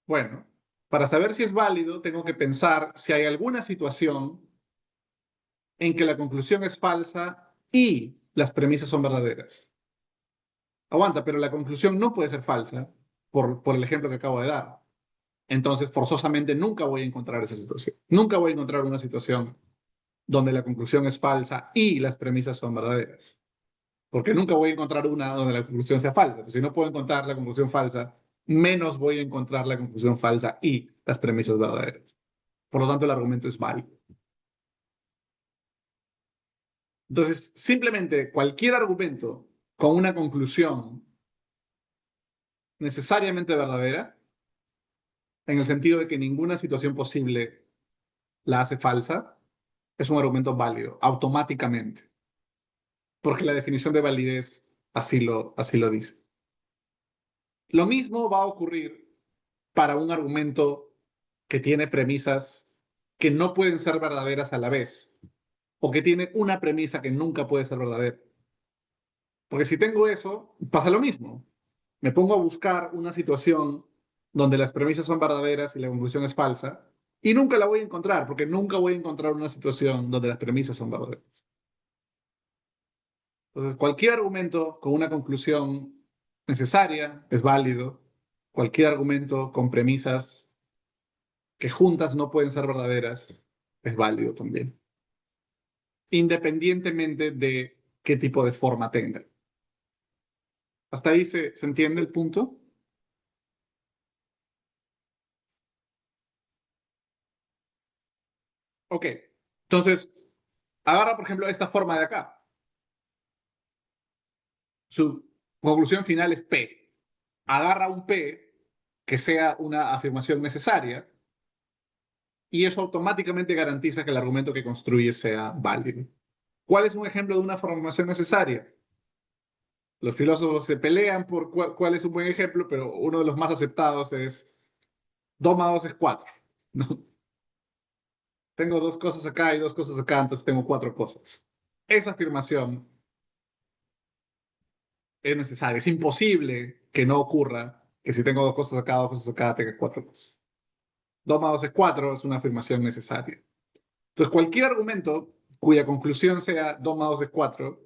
Bueno, para saber si es válido, tengo que pensar si hay alguna situación en que la conclusión es falsa y las premisas son verdaderas. Aguanta, pero la conclusión no puede ser falsa por el ejemplo que acabo de dar. Entonces, forzosamente nunca voy a encontrar esa situación. Nunca voy a encontrar una situación donde la conclusión es falsa y las premisas son verdaderas. Porque nunca voy a encontrar una donde la conclusión sea falsa. Entonces, si no puedo encontrar la conclusión falsa, menos voy a encontrar la conclusión falsa y las premisas verdaderas. Por lo tanto, el argumento es válido. Entonces, simplemente cualquier argumento con una conclusión necesariamente verdadera, en el sentido de que ninguna situación posible la hace falsa, es un argumento válido automáticamente, porque la definición de validez así lo dice. Lo mismo va a ocurrir para un argumento que tiene premisas que no pueden ser verdaderas a la vez, o que tiene una premisa que nunca puede ser verdadera. Porque si tengo eso, pasa lo mismo. Me pongo a buscar una situación donde las premisas son verdaderas y la conclusión es falsa, y nunca la voy a encontrar, porque nunca voy a encontrar una situación donde las premisas son verdaderas. Entonces, cualquier argumento con una conclusión necesaria es válido. Cualquier argumento con premisas que juntas no pueden ser verdaderas es válido también, independientemente de qué tipo de forma tenga. ¿Hasta ahí se entiende el punto? Ok, entonces, agarra por ejemplo esta forma de acá. Su conclusión final es P. Agarra un P que sea una afirmación necesaria y eso automáticamente garantiza que el argumento que construye sea válido. ¿Cuál es un ejemplo de una afirmación necesaria? Los filósofos se pelean por cuál es un buen ejemplo, pero uno de los más aceptados es 2 más 2 es 4. ¿No? Tengo 2 cosas acá y 2 cosas acá, entonces tengo 4 cosas. Esa afirmación es necesaria. Es imposible que no ocurra que si tengo 2 cosas acá, 2 cosas acá, tenga 4 cosas. 2 más 2 es 4 es una afirmación necesaria. Entonces, cualquier argumento cuya conclusión sea 2 más 2 es 4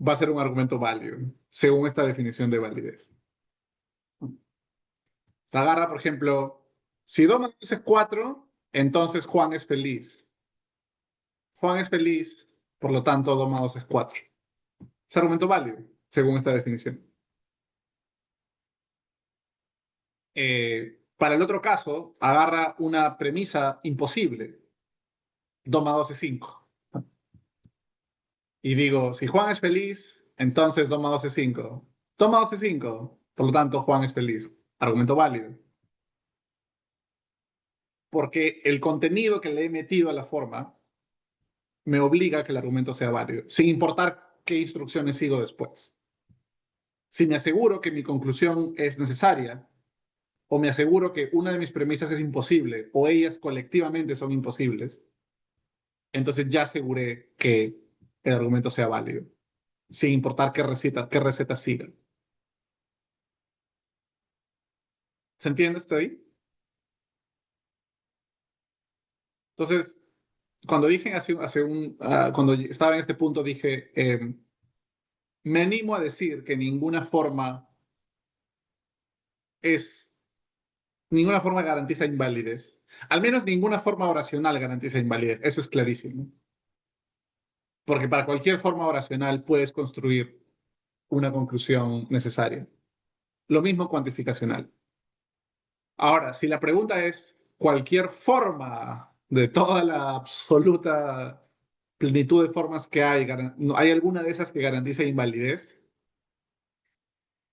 va a ser un argumento válido, según esta definición de validez. Agarra, por ejemplo, si 2 más 2 es 4, entonces Juan es feliz. Juan es feliz, por lo tanto 2 más 2 es 4. Es argumento válido, según esta definición. Para el otro caso, agarra una premisa imposible. 2 más 2 es 5. Y digo, si Juan es feliz, entonces 2 más 2 es 5. 2 más 2 es 5. Por lo tanto, Juan es feliz. Argumento válido. Porque el contenido que le he metido a la forma me obliga a que el argumento sea válido, sin importar qué instrucciones sigo después. Si me aseguro que mi conclusión es necesaria, o me aseguro que una de mis premisas es imposible, o ellas colectivamente son imposibles, entonces ya aseguré que el argumento sea válido, sin importar qué receta siga. ¿Se entiende esto ahí? Entonces, cuando dije cuando estaba en este punto, dije, me animo a decir que es, ninguna forma garantiza invalidez. Al menos ninguna forma oracional garantiza invalidez. Eso es clarísimo. Porque para cualquier forma oracional puedes construir una conclusión necesaria. Lo mismo cuantificacional. Ahora, si la pregunta es cualquier forma de toda la absoluta plenitud de formas que hay, ¿hay alguna de esas que garantiza invalidez?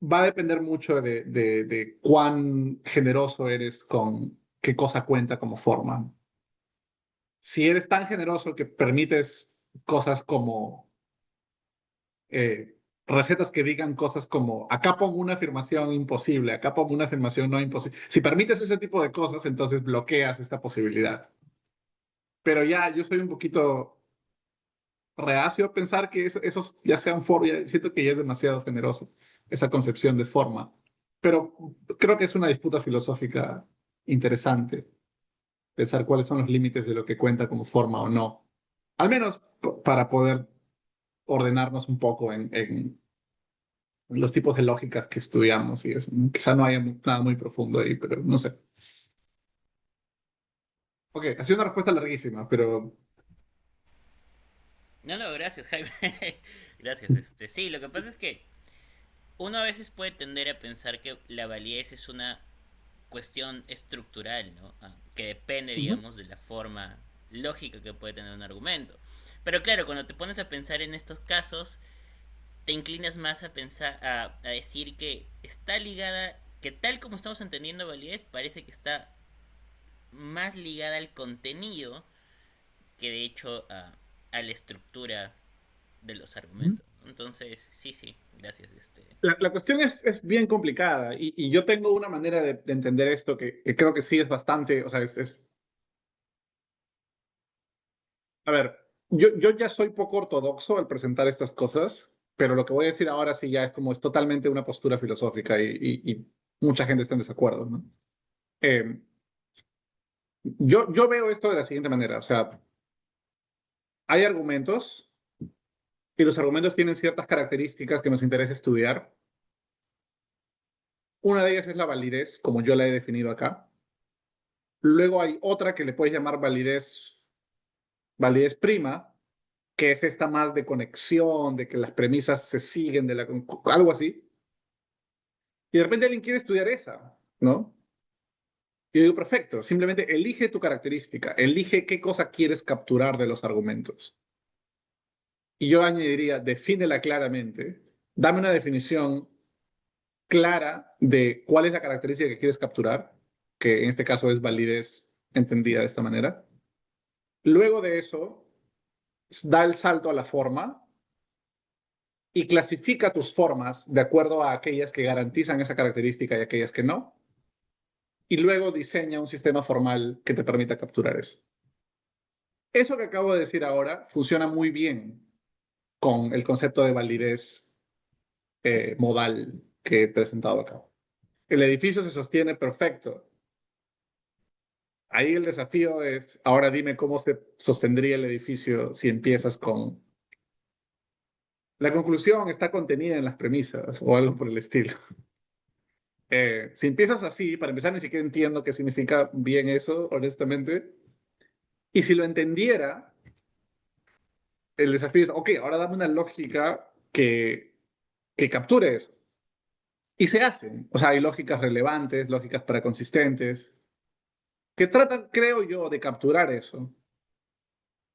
Va a depender mucho de cuán generoso eres con qué cosa cuenta como forma. Si eres tan generoso que permites cosas como recetas que digan cosas como acá pongo una afirmación imposible, acá pongo una afirmación no imposible. Si permites ese tipo de cosas, entonces bloqueas esta posibilidad. Pero ya yo soy un poquito reacio a pensar que esos ya sean forma, siento que ya es demasiado generoso esa concepción de forma. Pero creo que es una disputa filosófica interesante, pensar cuáles son los límites de lo que cuenta como forma o no. Al menos para poder ordenarnos un poco en los tipos de lógicas que estudiamos y eso. Quizá no haya nada muy profundo ahí, pero no sé. Ok, ha sido una respuesta larguísima, pero No, no, gracias, Jaime. Gracias, sí, lo que pasa es que uno a veces puede tender a pensar que la validez es una cuestión estructural, ¿no? Que depende, ujú. digamos, de la forma lógica que puede tener un argumento. Pero claro, cuando te pones a pensar en estos casos, te inclinas más a pensar, a decir que está ligada, que tal como estamos entendiendo validez, parece que está más ligada al contenido que de hecho a la estructura de los argumentos. Entonces, sí, sí, gracias. La cuestión es bien complicada y yo tengo una manera de entender esto que creo que sí es bastante, o sea, a ver, yo ya soy poco ortodoxo al presentar estas cosas, pero lo que voy a decir ahora sí ya es como es totalmente una postura filosófica y mucha gente está en desacuerdo, ¿no? Eh, yo veo esto de la siguiente manera, o sea, hay argumentos y los argumentos tienen ciertas características que nos interesa estudiar. Una de ellas es la validez, como yo la he definido acá. Luego hay otra que le puedes llamar validez prima, que es esta más de conexión, de que las premisas se siguen, algo así. Y de repente alguien quiere estudiar esa, ¿no? Y yo digo, perfecto, simplemente elige tu característica, elige qué cosa quieres capturar de los argumentos. Y yo añadiría, defínela claramente, dame una definición clara de cuál es la característica que quieres capturar, que en este caso es validez entendida de esta manera. Luego de eso, da el salto a la forma y clasifica tus formas de acuerdo a aquellas que garantizan esa característica y aquellas que no, y luego diseña un sistema formal que te permita capturar eso. Eso que acabo de decir ahora funciona muy bien con el concepto de validez modal que he presentado acá. El edificio se sostiene perfecto. Ahí el desafío es, ahora dime cómo se sostendría el edificio si empiezas con... La conclusión está contenida en las premisas o algo por el estilo. Si empiezas así, para empezar ni siquiera entiendo qué significa bien eso, honestamente. Y si lo entendiera, el desafío es, ok, ahora dame una lógica que capture eso. Y se hacen. O sea, hay lógicas relevantes, lógicas para consistentes, que tratan, creo yo, de capturar eso.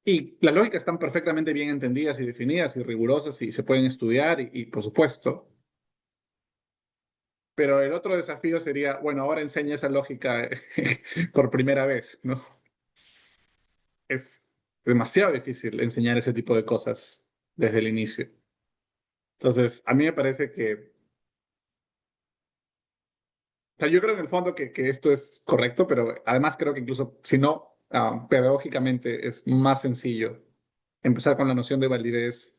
Y las lógicas están perfectamente bien entendidas y definidas y rigurosas y se pueden estudiar y por supuesto. Pero el otro desafío sería, bueno, ahora enseña esa lógica por primera vez, ¿no? Es demasiado difícil enseñar ese tipo de cosas desde el inicio. Entonces, a mí me parece que, o sea, yo creo en el fondo que esto es correcto, pero además creo que incluso, si no, pedagógicamente es más sencillo empezar con la noción de validez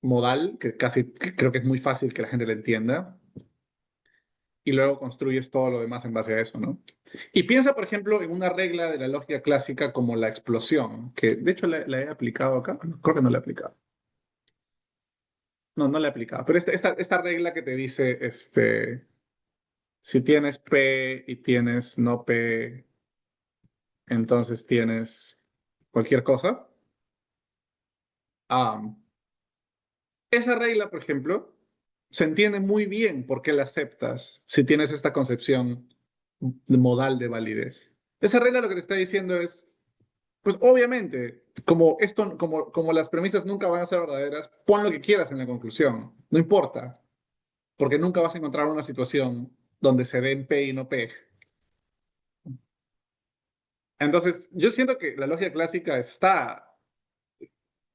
modal, que creo que es muy fácil que la gente la entienda, y luego construyes todo lo demás en base a eso, ¿no? Y piensa, por ejemplo, en una regla de la lógica clásica como la explosión, que de hecho la he aplicado acá. No, creo que no la he aplicado. No, no la he aplicado. Pero esta regla que te dice, si tienes P y tienes no P, entonces tienes cualquier cosa. Ah, esa regla, por ejemplo, se entiende muy bien por qué la aceptas si tienes esta concepción modal de validez. Esa regla lo que te está diciendo es, pues obviamente, como las premisas nunca van a ser verdaderas, pon lo que quieras en la conclusión, no importa, porque nunca vas a encontrar una situación donde se den P y no P. Entonces, yo siento que la lógica clásica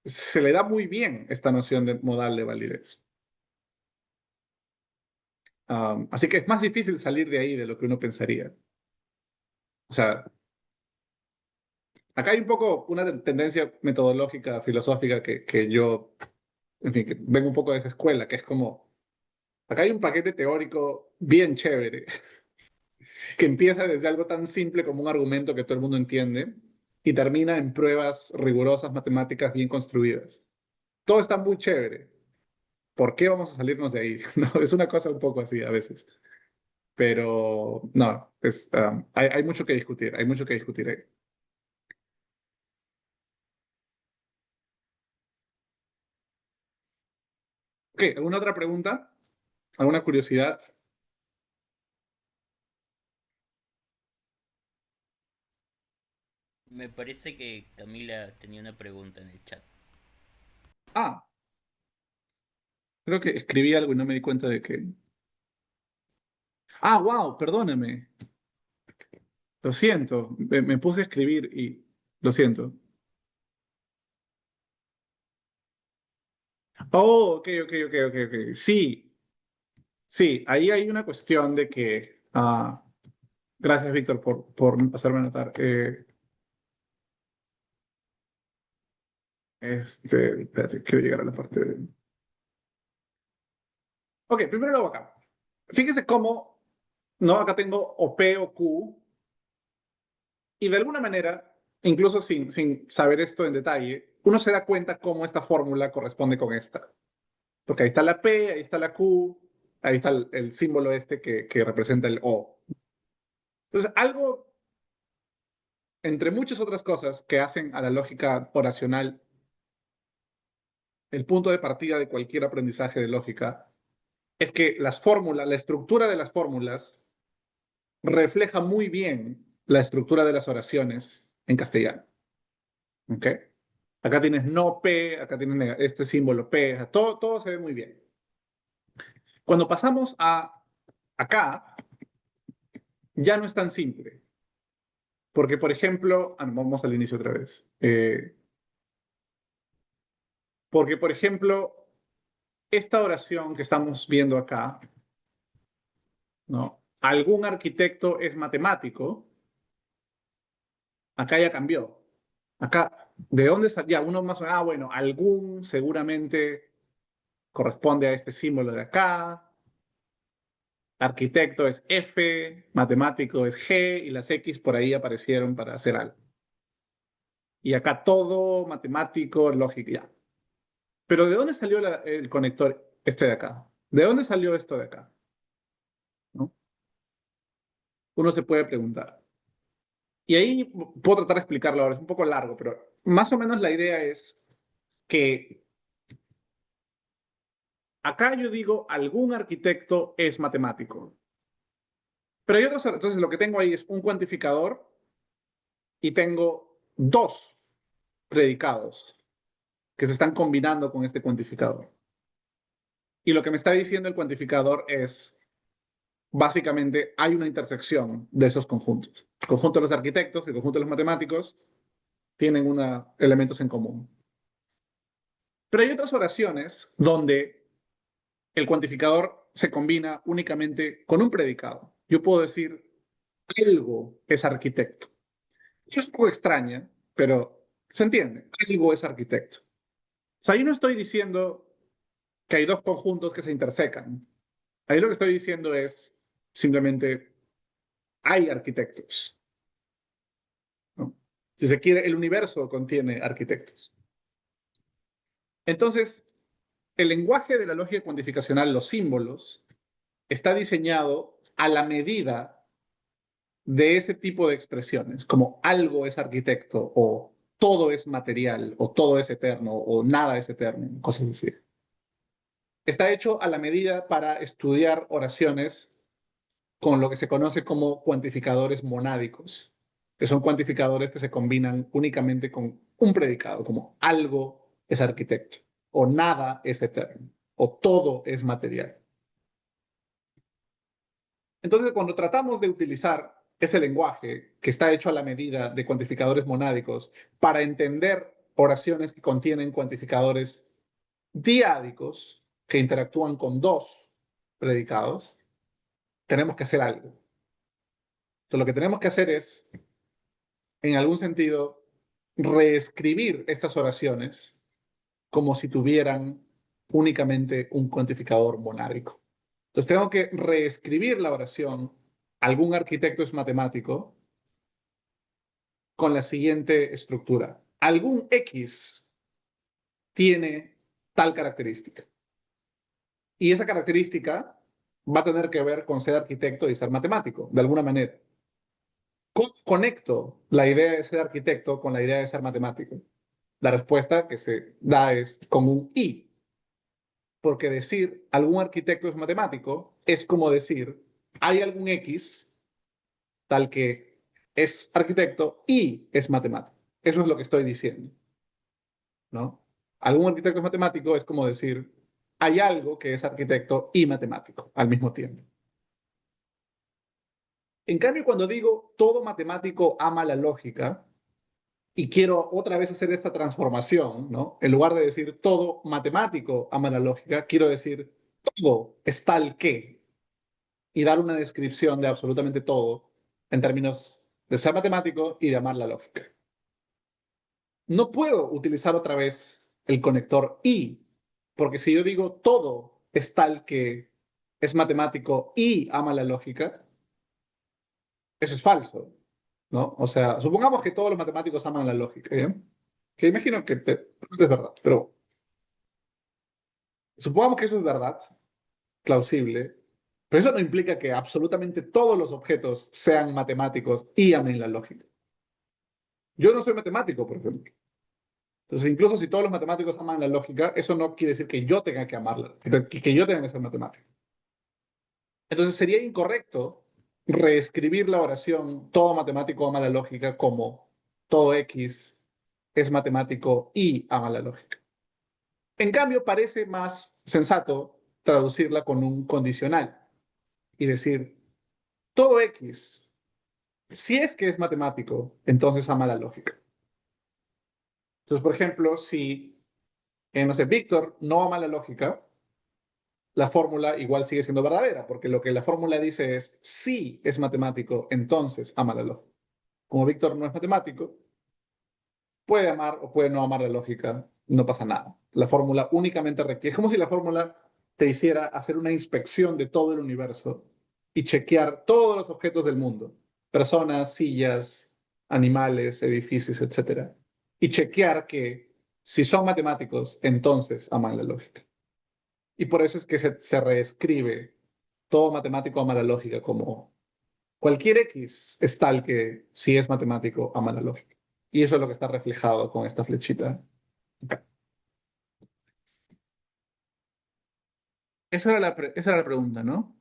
se le da muy bien esta noción de modal de validez. Así que es más difícil salir de ahí de lo que uno pensaría. O sea, acá hay un poco una tendencia metodológica, filosófica que yo, en fin, que vengo un poco de esa escuela, que es como, acá hay un paquete teórico bien chévere, que empieza desde algo tan simple como un argumento que todo el mundo entiende y termina en pruebas rigurosas matemáticas bien construidas. Todo está muy chévere. ¿Por qué vamos a salirnos de ahí? No, es una cosa un poco así a veces. Pero no, hay mucho que discutir, hay mucho que discutir ahí. Ok, ¿alguna otra pregunta? ¿Alguna curiosidad? Me parece que Camila tenía una pregunta en el chat. Ah, creo que escribí algo y no me di cuenta de que... Ah, wow, perdóname. Lo siento, me puse a escribir y lo siento. Oh, ok, ok, ok, ok, ok. Sí, sí, ahí hay una cuestión de que... gracias, Víctor, por hacerme notar. Espérate, quiero llegar a la parte de... Ok, primero lo hago acá. Fíjese cómo, ¿no? Acá tengo o P o Q, y de alguna manera, incluso sin saber esto en detalle, uno se da cuenta cómo esta fórmula corresponde con esta. Porque ahí está la P, ahí está la Q, ahí está el símbolo este que representa el O. Entonces, algo, entre muchas otras cosas que hacen a la lógica oracional el punto de partida de cualquier aprendizaje de lógica, es que las fórmulas, la estructura de las fórmulas refleja muy bien la estructura de las oraciones en castellano. ¿Ok? Acá tienes no P, acá tienes este símbolo P, todo se ve muy bien. Cuando pasamos a acá, ya no es tan simple. Porque, por ejemplo, vamos al inicio otra vez. Porque, por ejemplo, esta oración que estamos viendo acá, ¿no? Algún arquitecto es matemático, acá ya cambió. Acá, ¿de dónde salía? Uno más o menos, bueno, algún seguramente corresponde a este símbolo de acá. Arquitecto es F, matemático es G, y las X por ahí aparecieron para hacer algo. Y acá todo, matemático, lógica, ya. Pero ¿de dónde salió el conector este de acá? ¿De dónde salió esto de acá? ¿No? Uno se puede preguntar. Y ahí puedo tratar de explicarlo ahora, es un poco largo, pero más o menos la idea es que acá yo digo, algún arquitecto es matemático. Pero hay otros, entonces lo que tengo ahí es un cuantificador y tengo dos predicados que se están combinando con este cuantificador. Y lo que me está diciendo el cuantificador es, básicamente, hay una intersección de esos conjuntos. El conjunto de los arquitectos y el conjunto de los matemáticos tienen elementos en común. Pero hay otras oraciones donde el cuantificador se combina únicamente con un predicado. Yo puedo decir, algo es arquitecto. Es un poco extraña, pero se entiende. Algo es arquitecto. O sea, yo no estoy diciendo que hay dos conjuntos que se intersecan. Ahí lo que estoy diciendo es simplemente hay arquitectos, ¿no? Si se quiere, el universo contiene arquitectos. Entonces, el lenguaje de la lógica cuantificacional, los símbolos, está diseñado a la medida de ese tipo de expresiones, como algo es arquitecto o todo es material o todo es eterno o nada es eterno, cosas así. Está hecho a la medida para estudiar oraciones con lo que se conoce como cuantificadores monádicos, que son cuantificadores que se combinan únicamente con un predicado, como algo es arquitecto, o nada es eterno, o todo es material. Entonces, cuando tratamos de utilizar ese lenguaje que está hecho a la medida de cuantificadores monádicos para entender oraciones que contienen cuantificadores diádicos que interactúan con dos predicados, tenemos que hacer algo. Entonces, lo que tenemos que hacer es, en algún sentido, reescribir estas oraciones como si tuvieran únicamente un cuantificador monádico. Entonces tengo que reescribir la oración, algún arquitecto es matemático, con la siguiente estructura. Algún X tiene tal característica. Y esa característica va a tener que ver con ser arquitecto y ser matemático, de alguna manera. ¿Cómo conecto la idea de ser arquitecto con la idea de ser matemático? La respuesta que se da es con un y. Porque decir algún arquitecto es matemático es como decir hay algún X tal que es arquitecto y es matemático. Eso es lo que estoy diciendo, ¿no? Algún arquitecto es matemático es como decir hay algo que es arquitecto y matemático al mismo tiempo. En cambio, cuando digo todo matemático ama la lógica, y quiero otra vez hacer esta transformación, ¿no? En lugar de decir todo matemático ama la lógica, quiero decir todo es tal que, y dar una descripción de absolutamente todo en términos de ser matemático y de amar la lógica. No puedo utilizar otra vez el conector y, porque si yo digo todo es tal que es matemático y ama la lógica, eso es falso, ¿no? O sea, supongamos que todos los matemáticos aman la lógica, ¿ya? Que imagino que es verdad, pero supongamos que eso es verdad, plausible, pero eso no implica que absolutamente todos los objetos sean matemáticos y amen la lógica. Yo no soy matemático, por ejemplo. Entonces, incluso si todos los matemáticos aman la lógica, eso no quiere decir que yo tenga que amarla, que yo tenga que ser matemático. Entonces, sería incorrecto reescribir la oración todo matemático ama la lógica como todo X es matemático y ama la lógica. En cambio, parece más sensato traducirla con un condicional y decir, todo X, si es que es matemático, entonces ama la lógica. Entonces, por ejemplo, si, no sé, Víctor no ama la lógica, la fórmula igual sigue siendo verdadera, porque lo que la fórmula dice es, si es matemático, entonces ama la lógica. Como Víctor no es matemático, puede amar o puede no amar la lógica, no pasa nada. La fórmula únicamente requiere, es como si la fórmula te hiciera hacer una inspección de todo el universo y chequear todos los objetos del mundo, personas, sillas, animales, edificios, etcétera, y chequear que si son matemáticos, entonces aman la lógica. Y por eso es que se reescribe todo matemático ama la lógica como cualquier X es tal que si es matemático ama la lógica. Y eso es lo que está reflejado con esta flechita. Esa era la pregunta, ¿no?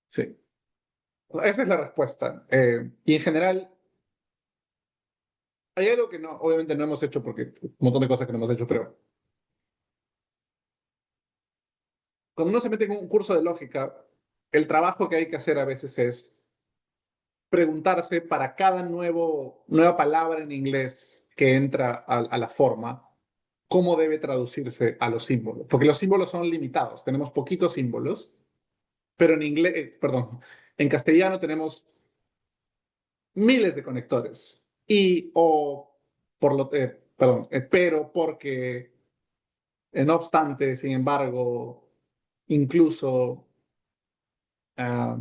Sí. Esa es la respuesta. Y en general, hay algo que no, obviamente no hemos hecho porque un montón de cosas que no hemos hecho, pero cuando uno se mete en un curso de lógica, el trabajo que hay que hacer a veces es preguntarse para cada nueva palabra en inglés que entra a la forma, cómo debe traducirse a los símbolos. Porque los símbolos son limitados, tenemos poquitos símbolos, pero en inglés, perdón, en castellano tenemos miles de conectores. Y, o, perdón, pero porque, no obstante, sin embargo, incluso, ah,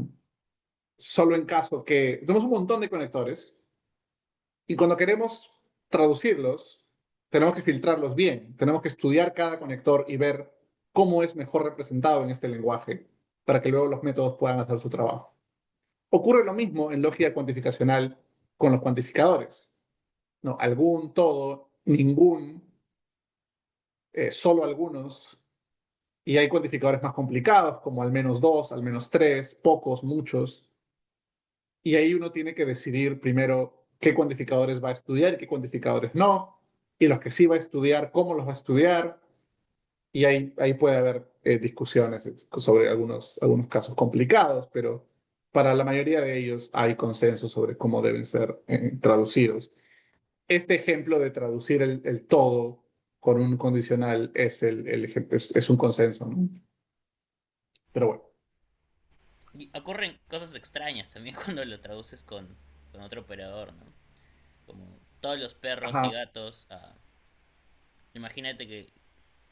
solo en caso que tenemos un montón de conectores y cuando queremos traducirlos, tenemos que filtrarlos bien, tenemos que estudiar cada conector y ver cómo es mejor representado en este lenguaje para que luego los métodos puedan hacer su trabajo. Ocurre lo mismo en lógica cuantificacional con los cuantificadores. No, algún, todo, ningún, solo algunos. Y hay cuantificadores más complicados, como al menos dos, al menos tres, pocos, muchos. Y ahí uno tiene que decidir primero qué cuantificadores va a estudiar y qué cuantificadores no. Y los que sí va a estudiar, cómo los va a estudiar. Y ahí puede haber discusiones sobre algunos casos complicados, pero para la mayoría de ellos hay consenso sobre cómo deben ser traducidos. Este ejemplo de traducir el todo con un condicional el ejemplo, es un consenso, ¿no? Pero bueno. Y ocurren cosas extrañas también cuando lo traduces con otro operador, ¿no? Como todos los perros y Ajá. gatos. Imagínate que,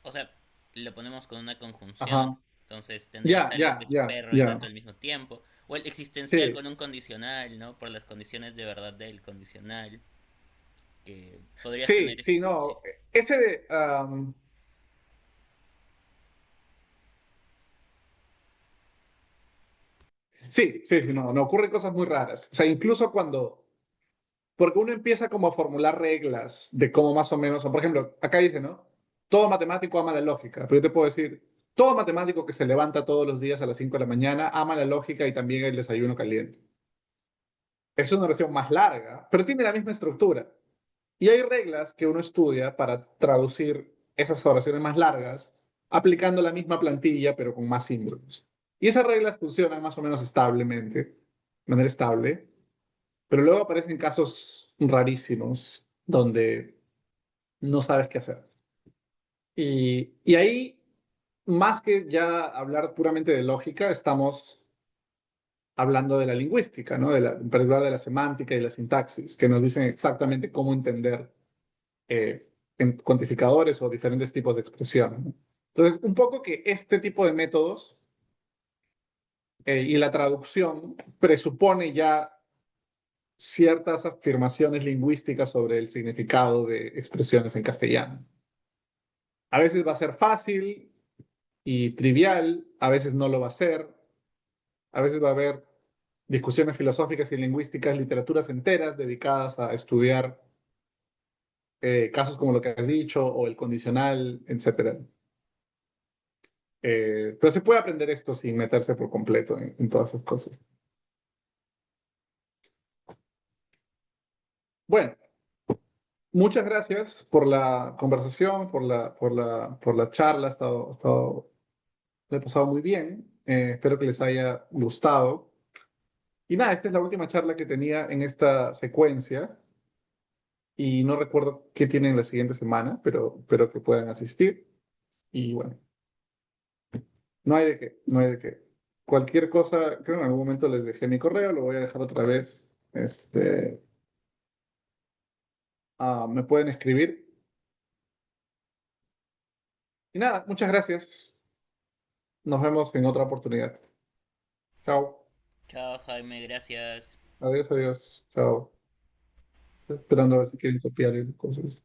o sea, lo ponemos con una conjunción. Ajá. Entonces tendrías Ya, algo que ya, es ya, perro y ya. gato al mismo tiempo. O el existencial Sí, con un condicional, ¿no? Por las condiciones de verdad del condicional. Que podrías sí, tener sí, este. Sí. no. Ese de... sí, sí, sí, no, no ocurren cosas muy raras. O sea, incluso cuando... Porque uno empieza como a formular reglas de cómo más o menos... O por ejemplo, acá dice, ¿no? Todo matemático ama la lógica. Pero yo te puedo decir, todo matemático que se levanta todos los días a las 5 de la mañana ama la lógica y también el desayuno caliente. Es una versión más larga, pero tiene la misma estructura. Y hay reglas que uno estudia para traducir esas oraciones más largas aplicando la misma plantilla, pero con más símbolos. Y esas reglas funcionan más o menos establemente, de manera estable, pero luego aparecen casos rarísimos donde no sabes qué hacer. Y ahí, más que ya hablar puramente de lógica, estamos hablando de la lingüística, ¿no? En particular de la semántica y la sintaxis, que nos dicen exactamente cómo entender en cuantificadores o diferentes tipos de expresión, ¿no? Entonces, un poco que este tipo de métodos y la traducción presupone ya ciertas afirmaciones lingüísticas sobre el significado de expresiones en castellano. A veces va a ser fácil y trivial, a veces no lo va a ser, a veces va a haber discusiones filosóficas y lingüísticas, literaturas enteras dedicadas a estudiar casos como lo que has dicho o el condicional, etcétera. Pero se puede aprender esto sin meterse por completo en todas esas cosas. Bueno, muchas gracias por la conversación, por la charla. Lo he pasado muy bien. Espero que les haya gustado. Y nada, esta es la última charla que tenía en esta secuencia. y no recuerdo qué tienen la siguiente semana, pero espero que puedan asistir. Y bueno, no hay de qué, no hay de qué. Cualquier cosa, creo en algún momento les dejé mi correo, lo voy a dejar otra vez. Me pueden escribir. Y nada, muchas gracias. Nos vemos en otra oportunidad. Chao. Chao, Jaime, gracias. Adiós, adiós. Chao. Estoy esperando a ver si quieren copiar el cosas.